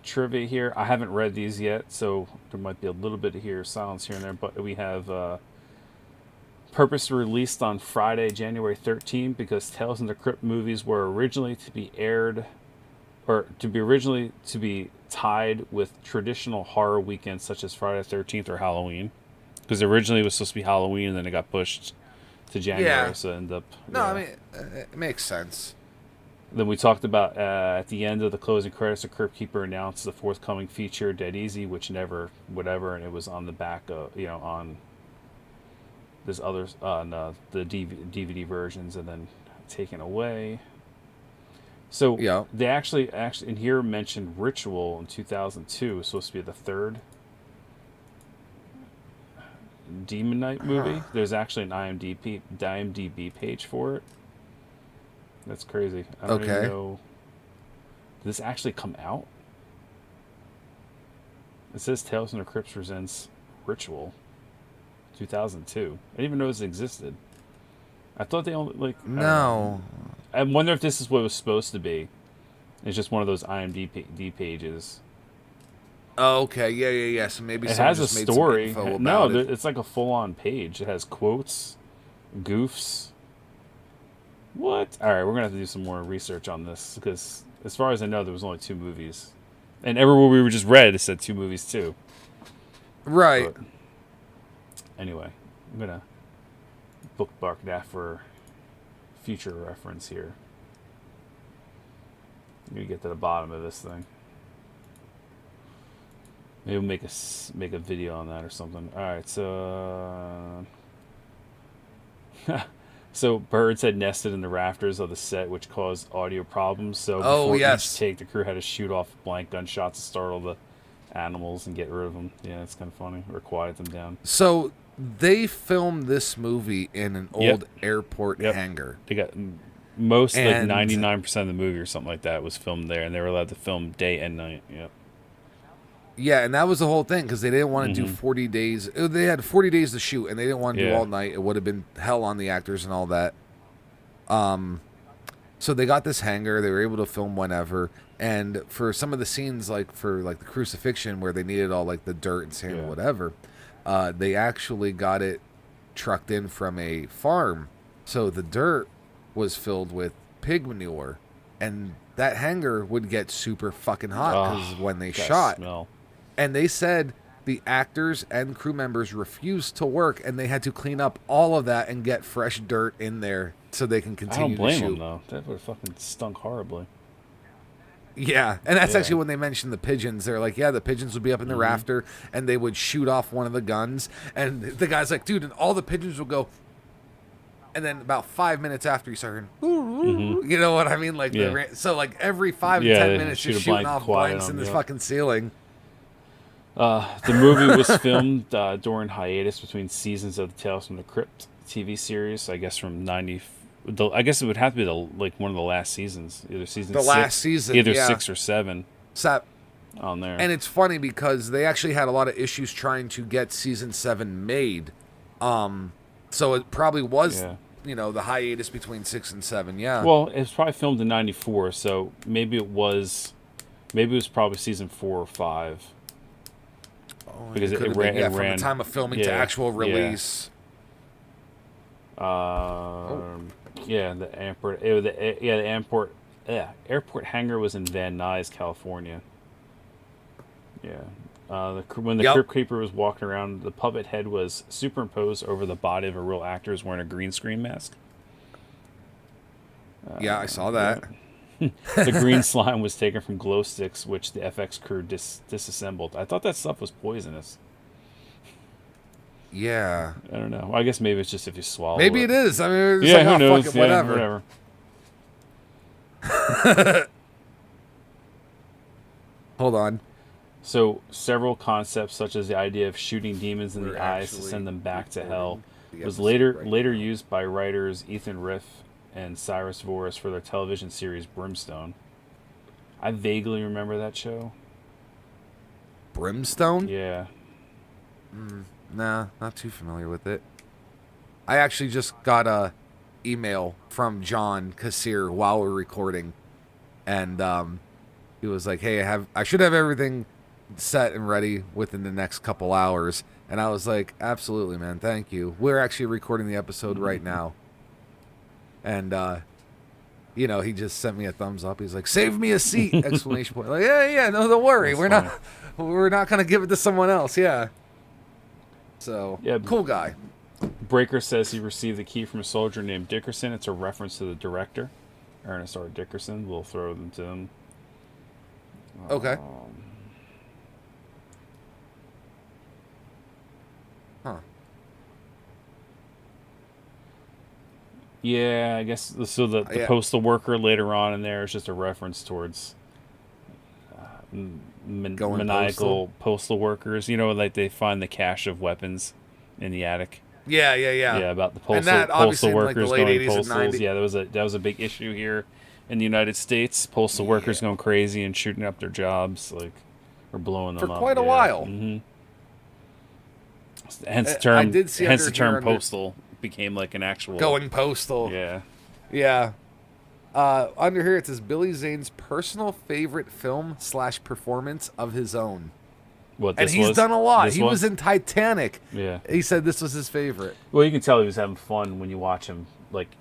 trivia here. I haven't read these yet, so there might be a little bit of silence here and there, but we have purposely released on Friday, January 13th, because Tales from the Crypt movies were originally to be aired, or to be tied with traditional horror weekends such as Friday the 13th or Halloween. Because originally it was supposed to be Halloween, and then it got pushed to January, so it ended up... No, I mean, it makes sense. Then we talked about, at the end of the closing credits, the Cryptkeeper announced the forthcoming feature, Dead Easy, which never, whatever, and it was on the back of, on this other, on the DVD versions, and then taken away. So they actually in here mentioned Ritual in 2002. It was supposed to be the third Demon Knight movie. There's actually an IMDb page for it. That's crazy. I don't even know. Did this actually come out? It says Tales from the Crypt presents Ritual 2002. I didn't even know this existed. I thought they only No. I wonder if this is what it was supposed to be. It's just one of those IMDb pages. Oh, okay. Yeah. So maybe it someone has just a made story. some info about it. It's like a full-on page. It has quotes, goofs. What? All right, we're gonna have to do some more research on this because, as far as I know, there was only 2 movies, and everywhere we were just read, it said 2 movies too. Right. But anyway, I'm gonna bookmark that for future reference here. I'm gonna get to the bottom of this thing. Maybe we'll make a video on that or something. All right, so so birds had nested in the rafters of the set, which caused audio problems. So before each take, the crew had to shoot off blank gunshots to startle the animals and get rid of them. Yeah, it's kind of funny, or quiet them down. So they filmed this movie in an old airport hangar. They got most, like 99% of the movie or something like that was filmed there, and they were allowed to film day and night. Yep. Yeah, and that was the whole thing because they didn't want to do 40 days. They had 40 days to shoot, and they didn't want to do all night. It would have been hell on the actors and all that. So they got this hangar. They were able to film whenever. And for some of the scenes, like for the crucifixion, where they needed all like the dirt and sand or whatever, they actually got it trucked in from a farm. So the dirt was filled with pig manure, and that hangar would get super fucking hot because when they shot. Smell. And they said the actors and crew members refused to work, and they had to clean up all of that and get fresh dirt in there so they can continue to shoot. I don't blame them, though. That would have fucking stunk horribly. Yeah, and that's actually when they mentioned the pigeons. They're like, the pigeons would be up in the rafter, and they would shoot off one of the guns. And the guy's like, dude, and all the pigeons would go. And then about 5 minutes after, you start hearing, you know what I mean? Like, so like every 5 to 10 minutes, you're shooting off blanks in this fucking ceiling. The movie was filmed during hiatus between seasons of the Tales from the Crypt TV series. I guess from 90. I guess it would have to be one of the last seasons, either season the 6, last season, either 6 or 7. On there, and it's funny because they actually had a lot of issues trying to get season 7 made. So it probably was, the hiatus between 6 and 7. Yeah. Well, it was probably filmed in '94, so maybe it was probably season 4 or 5. Because it ran from the time of filming to actual release. The airport hangar was in Van Nuys, California. Yeah. When the Cryptkeeper was walking around, the puppet head was superimposed over the body of a real actor who's wearing a green screen mask. I saw that. The green slime was taken from glow sticks, which the FX crew disassembled. I thought that stuff was poisonous. Yeah. I don't know. I guess maybe it's just if you swallow maybe it. Maybe it is. I mean, it's who knows? Fuck it, whatever. Whatever. Hold on. So several concepts, such as the idea of shooting demons in We're the eyes to actually send them back to hell, recording the was episode right later now. used by writers Ethan Riff and Cyrus Voris for their television series Brimstone. I vaguely remember that show. Brimstone? Yeah. Nah, not too familiar with it. I actually just got a email from John Kassir while we're recording, and he was like, "Hey, I should have everything set and ready within the next couple hours." And I was like, "Absolutely, man. Thank you. We're actually recording the episode right now." And he just sent me a thumbs up. He's like, "Save me a seat!" Exclamation point. Like, yeah, no, don't worry. That's We're not gonna give it to someone else. Yeah. So, Yeah. cool guy. Breaker says he received the key from a soldier named Dickerson. It's a reference to the director, Ernest R. Dickerson. We'll throw them to him. Okay. Huh. Yeah, I guess so. The postal worker later on in there is just a reference towards maniacal postal workers. Like they find the cache of weapons in the attic. Yeah. Yeah, about the And that, obviously, postal in, like, the workers late going 80s and postals. 90s. Yeah, that was a big issue here in the United States. Postal workers going crazy and shooting up their jobs, or blowing them for up quite a while. Mm-hmm. Hence the I term. did see Hence the under here term postal became like an actual going postal. Yeah. Yeah. Under here it says Billy Zane's personal favorite film/performance of his own. What And this he's was? done a lot. This He was in Titanic. Yeah. He said this was his favorite. Well, you can tell he was having fun when you watch him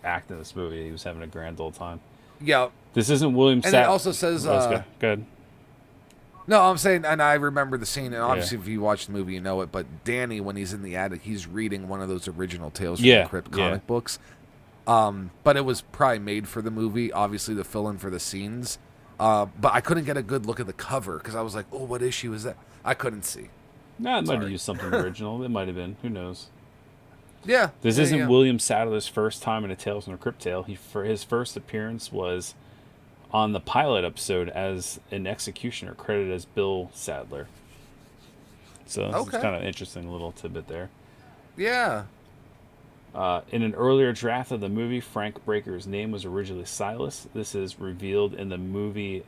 act in this movie. He was having a grand old time. Yeah. This isn't William. And it also says. Go ahead. No, I'm saying, and I remember the scene, and obviously if you watch the movie, you know it, but Danny, when he's in the attic, he's reading one of those original Tales from the Crypt comic books. But it was probably made for the movie, obviously, to fill in for the scenes. But I couldn't get a good look at the cover, because I was like, oh, what issue is that? I couldn't see. No, it might have used something original. It might have been. Who knows? Yeah. This isn't William Sadler's first time in a Tales from the Crypt tale. His first appearance was on the pilot episode as an executioner, credited as Bill Sadler. So it's kind of an interesting little tidbit there. Yeah. In an earlier draft of the movie, Frank Breaker's name was originally Silas. This is revealed in the movie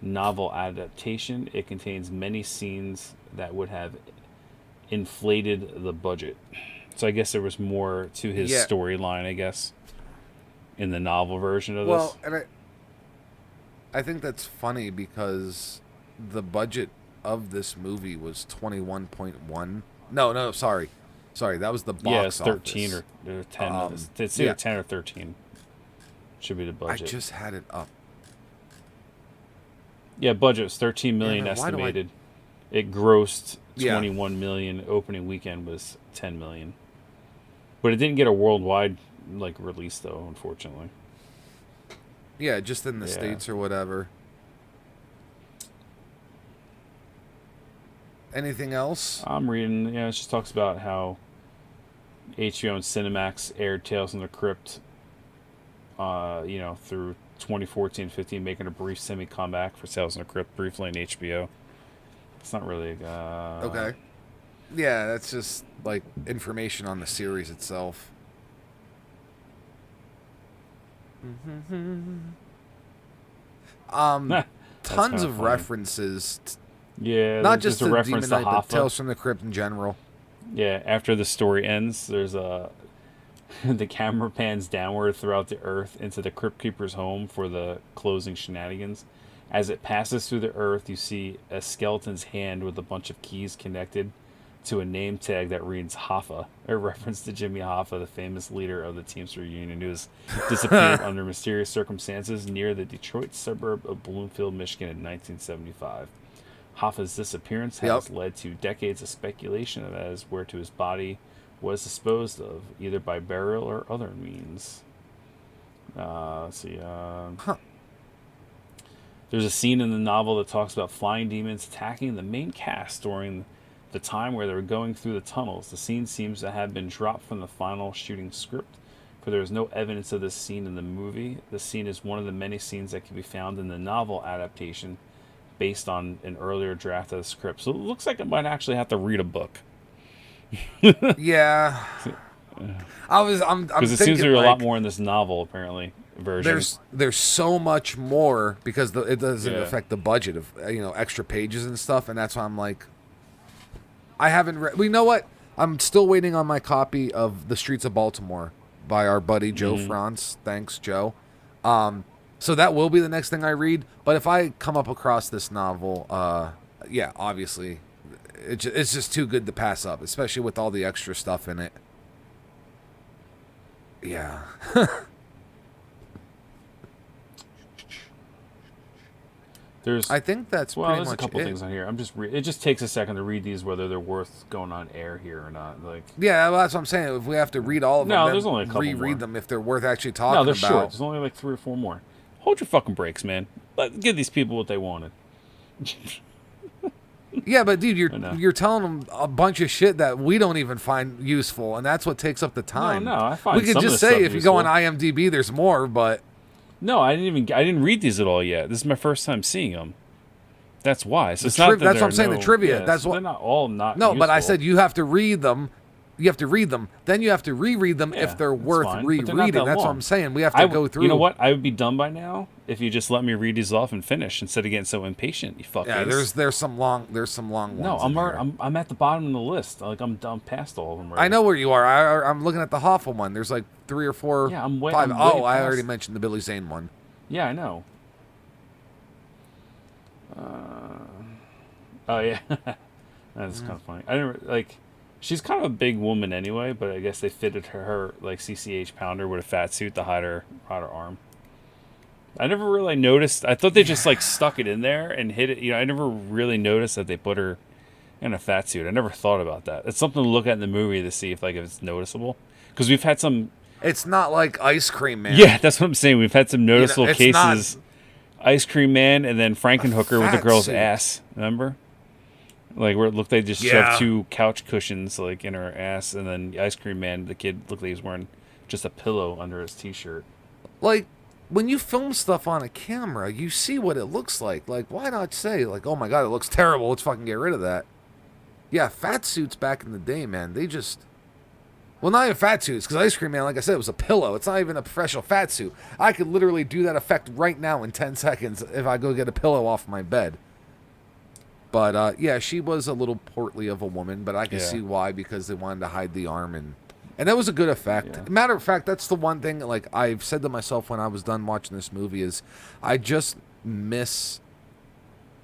novel adaptation. It contains many scenes that would have inflated the budget. So I guess there was more to his storyline, I guess, in the novel version of this. Well, and I think that's funny because the budget of this movie was 21.1. No, sorry, that was the box yeah, it's 13 office. Or 10. It's either 10 or 13. Should be the budget. I just had it up. Yeah, budget was 13 million estimated. It grossed 21 million. Opening weekend was 10 million. But it didn't get a worldwide release though, unfortunately. Yeah, just in the States or whatever. Anything else? I'm reading, it just talks about how HBO and Cinemax aired Tales from the Crypt, through 2014-15, making a brief semi-comeback for Tales from the Crypt briefly on HBO. It's not really... okay. Yeah, that's just, information on the series itself. Tons of references. Not just a reference Demon to Knight, Hoffa. but Tales from the Crypt in general. Yeah, after the story ends, there's the camera pans downward throughout the earth into the Cryptkeeper's home for the closing shenanigans. As it passes through the earth, you see a skeleton's hand with a bunch of keys connected to a name tag that reads Hoffa, a reference to Jimmy Hoffa, the famous leader of the Teamster Union, who has disappeared under mysterious circumstances near the Detroit suburb of Bloomfield, Michigan in 1975. Hoffa's disappearance has led to decades of speculation as where to his body was disposed of, either by burial or other means. Let's see. There's a scene in the novel that talks about flying demons attacking the main cast during the time where they were going through the tunnels. The scene seems to have been dropped from the final shooting script, for there is no evidence of this scene in the movie. The scene is one of the many scenes that can be found in the novel adaptation based on an earlier draft of the script. So it looks like I might actually have to read a book. Yeah. I'm because it thinking, seems there's like, a lot more in this novel apparently version. There's so much more because it doesn't Yeah. affect the budget of extra pages and stuff, and that's why I'm like, I haven't read. Well, you know what? I'm still waiting on my copy of The Streets of Baltimore by our buddy Joe France. Thanks, Joe. So that will be the next thing I read. But if I come up across this novel, yeah, obviously, it's just too good to pass up, especially with all the extra stuff in it. Yeah. I think that's pretty there's much a couple it. things on here. I'm just it just takes a second to read these, whether they're worth going on air here or not. Like, yeah, well, that's what I'm saying. If we have to read all of them, No, then there's only a couple reread more. them if they're worth actually talking no, they're about. short. There's only like 3 or 4 more. Hold your fucking brakes, man. Give these people what they wanted. Yeah, but dude, know. you're telling them a bunch of shit that we don't even find useful, and that's what takes up the time. No, I find we could some of just this say stuff if you go on useful. IMDb, there's more, but No, I didn't read these at all yet. This is my first time seeing them. That's why. So it's not that that's what I'm saying. The trivia. Yeah, that's so what. they're not all not. No, but I useful. said you have to read them. You have to read them. Then you have to reread them Yeah, if they're that's worth fine, but they're not rereading. that That's what long. I'm saying. We have to go through. You know what? I would be done by now if you just let me read these off and finish instead of getting so impatient. You fuckface. Yeah, there's some long ones. No, in here. I'm at the bottom of the list. Like I'm past all of them. Right? I know where you are. I'm looking at the Hoffel one. There's like 3 or 4. Yeah, I'm way- 5. I'm way Oh, I past- already mentioned the Billy Zane one. Yeah, I know. Oh yeah, that's kind of funny. I didn't like. She's kind of a big woman anyway, but I guess they fitted her like CCH pounder with a fat suit to hide her arm. I never really noticed. I thought they just like stuck it in there and hid it. You know, I never really noticed that they put her in a fat suit. I never thought about that. It's something to look at in the movie to see if it's noticeable. Because we've had some. It's not like Ice Cream Man. Yeah, that's what I'm saying. We've had some noticeable it's cases. Ice Cream Man and then Frankenhooker with the fat girl's suit. ass. Remember? Like where it looked like they just Yeah. shoved 2 couch cushions like in her ass, and then the Ice Cream Man, the kid looked like he was wearing just a pillow under his t-shirt. Like, when you film stuff on a camera, you see what it looks like. Like, why not say, like, oh my god, it looks terrible, let's fucking get rid of that. Yeah, fat suits back in the day, man, they just... Well, not even fat suits, because Ice Cream Man, like I said, it was a pillow. It's not even a professional fat suit. I could literally do that effect right now in 10 seconds if I go get a pillow off my bed. But, yeah, she was a little portly of a woman, but I can see why, because they wanted to hide the arm, and that was a good effect. Yeah. Matter of fact, that's the one thing, like, I've said to myself when I was done watching this movie is I just miss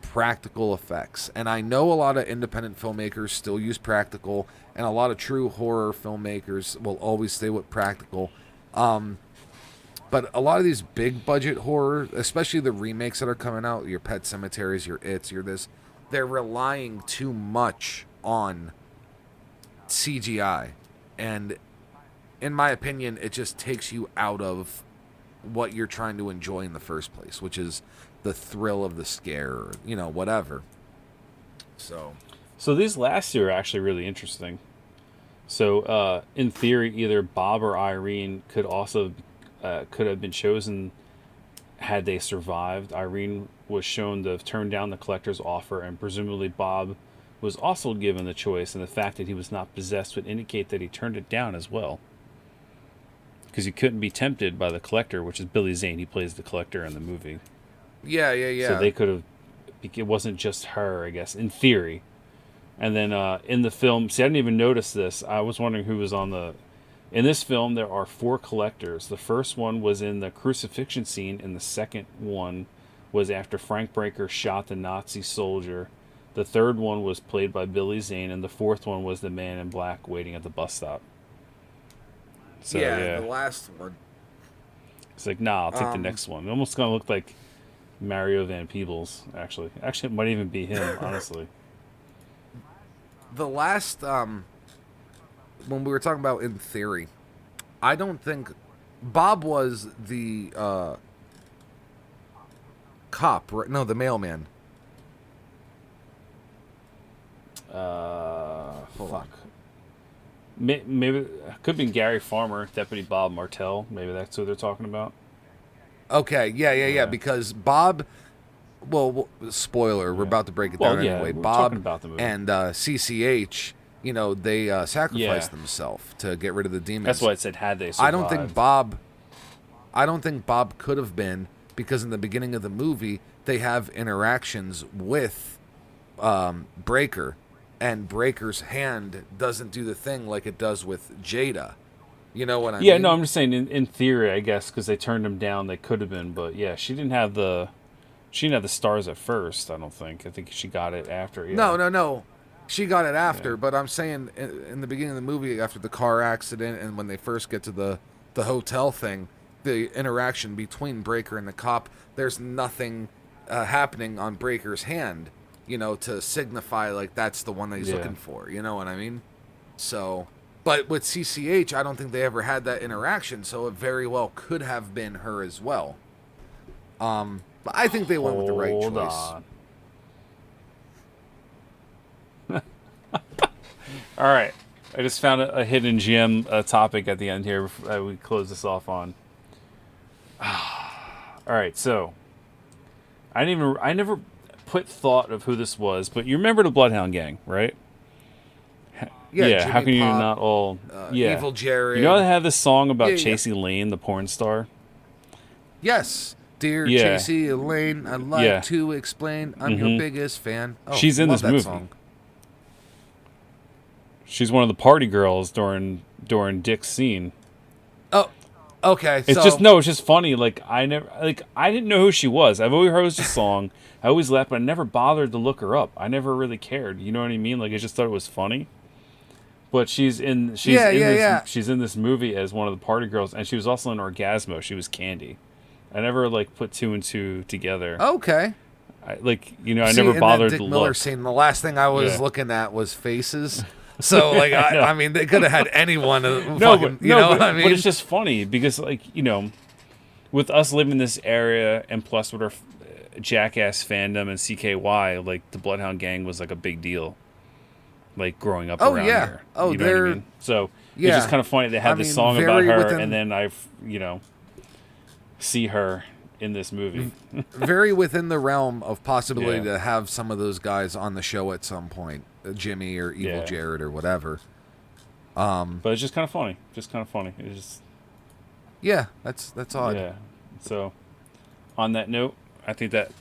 practical effects. And I know a lot of independent filmmakers still use practical, and a lot of true horror filmmakers will always stay with practical. But a lot of these big budget horror, especially the remakes that are coming out, your Pet Cemeteries, your It's, your this, they're relying too much on CGI. And in my opinion, it just takes you out of what you're trying to enjoy in the first place, which is the thrill of the scare, or, you know, whatever. So these last 2 are actually really interesting. So in theory, either Bob or Irene could have been chosen had they survived. Irene was shown to have turned down the collector's offer, and presumably Bob was also given the choice, and the fact that he was not possessed would indicate that he turned it down as well. Because he couldn't be tempted by the collector, which is Billy Zane. He plays the collector in the movie. yeah. So they could have... It wasn't just her, I guess, in theory. And then in the film... See, I didn't even notice this. I was wondering who was on the... In this film, there are 4 collectors. The first one was in the crucifixion scene, and the second one was after Frank Breaker shot the Nazi soldier. The third one was played by Billy Zane, and the fourth one was the man in black waiting at the bus stop. So, the last one. It's like, nah, I'll take the next one. It almost kind of looked like Mario Van Peebles, actually. Actually, it might even be him, honestly. The last, when we were talking about in theory, I don't think Bob was the cop, right? No, the mailman. Fuck. Maybe it could have been Gary Farmer, Deputy Bob Martell. Maybe that's who they're talking about. Okay, yeah. Because Bob spoiler. We're about to break it Well, down yeah, anyway. we're Bob talking about the movie. and CCH, they sacrificed themselves to get rid of the demons. That's why I said had they survived. I don't think Bob could have been, because in the beginning of the movie they have interactions with Breaker, and Breaker's hand doesn't do the thing like it does with Jada. You know what I mean? Yeah, no, I'm just saying in theory, I guess, because they turned him down, they could have been, but yeah, she didn't have the stars at first. I don't think. I think she got it after. Yeah. No. She got it after, but I'm saying in the beginning of the movie, after the car accident and when they first get to the hotel thing, the interaction between Breaker and the cop, there's nothing happening on Breaker's hand, to signify like that's the one that he's looking for. You know what I mean? So, but with CCH, I don't think they ever had that interaction, so it very well could have been her as well. But I think they went with the right choice. Hold on. All right. I just found a hidden gem topic at the end here before we close this off on. All right, so I never put thought of who this was, but you remember the Bloodhound Gang, right? Yeah. Jimmy How can you Pop, not all? Evil Jared. You know they have this song about Yeah. Chasey Lane, the porn star. Yes. Dear Yeah. Chasey Elaine, I'd like to explain I'm your biggest fan. Oh, She's in love this that movie. song. She's one of the party girls during Dick's scene. Oh, okay. It's just funny. Like I didn't know who she was. I've always heard the song. I always laughed, but I never bothered to look her up. I never really cared. You know what I mean? Like I just thought it was funny. But she's in this movie as one of the party girls, and she was also in Orgasmo. She was Candy. I never put two and two together. Okay. I never bothered Dick to Miller look. scene. The last thing I was looking at was faces. So I mean, they could have had anyone. But it's just funny because with us living in this area, and plus with our Jackass fandom and CKY, the Bloodhound Gang was a big deal. Growing up around here. Oh, you know what I mean? So it's just kind of funny they had this song about her, and then see her in this movie. Very within the realm of possibility to have some of those guys on the show at some point, Jimmy or Evil Jared or whatever. But it's just kind of funny. It's just that's odd. Yeah. So on that note, I think that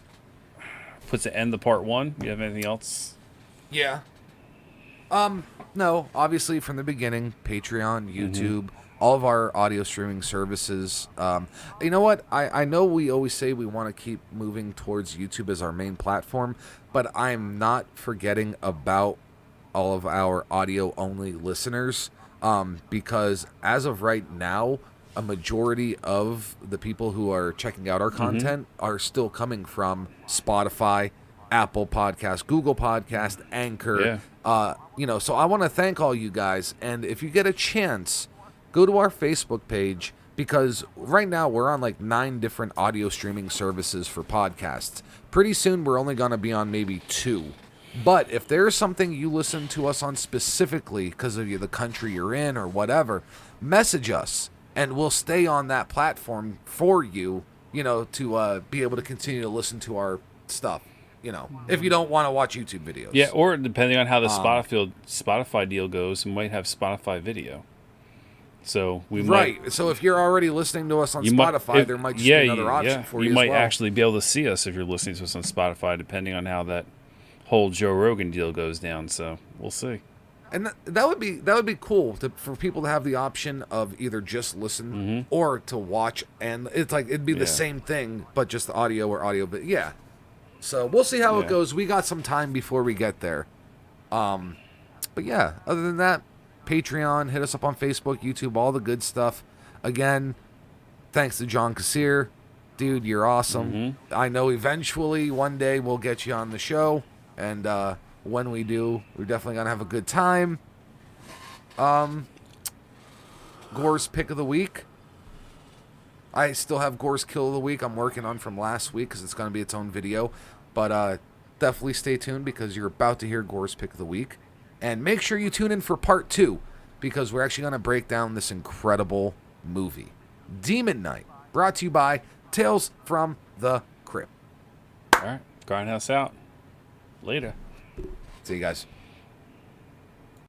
puts an end to part one. You have anything else? Yeah. No, obviously from the beginning, Patreon, YouTube, all of our audio streaming services. You know what? I know we always say we want to keep moving towards YouTube as our main platform, but I'm not forgetting about all of our audio-only listeners, because as of right now, a majority of the people who are checking out our content are still coming from Spotify, Apple Podcast, Google Podcast, Anchor. So I want to thank all you guys, and if you get a chance, go to our Facebook page, because right now we're on 9 different audio streaming services for podcasts. Pretty soon we're only going to be on maybe 2. But if there's something you listen to us on specifically because of the country you're in or whatever, message us, and we'll stay on that platform for you, to be able to continue to listen to our stuff. If you don't want to watch YouTube videos. Yeah, or depending on how the Spotify deal goes, we might have Spotify video. So we might. Right. So if you're already listening to us on Spotify, there might just be another option for you. You might as well. actually be able to see us if you're listening to us on Spotify, depending on how that whole Joe Rogan deal goes down. So we'll see. And that would be cool for people to have the option of either just listen or to watch, and it's it'd be the same thing, but just audio or audio. But yeah. So we'll see how it goes. We got some time before we get there. But yeah, other than that, Patreon, hit us up on Facebook, YouTube, all the good stuff. Again, thanks to John Kassir. Dude, you're awesome. I know eventually one day we'll get you on the show. And when we do, we're definitely going to have a good time. Gore's Pick of the Week. I still have Gore's Kill of the Week I'm working on from last week because it's going to be its own video. But definitely stay tuned because you're about to hear Gore's Pick of the Week. And make sure you tune in for part 2 because we're actually going to break down this incredible movie. Demon Knight, brought to you by Tales from the Crypt. All right. Grindhouse out. Later. See you guys.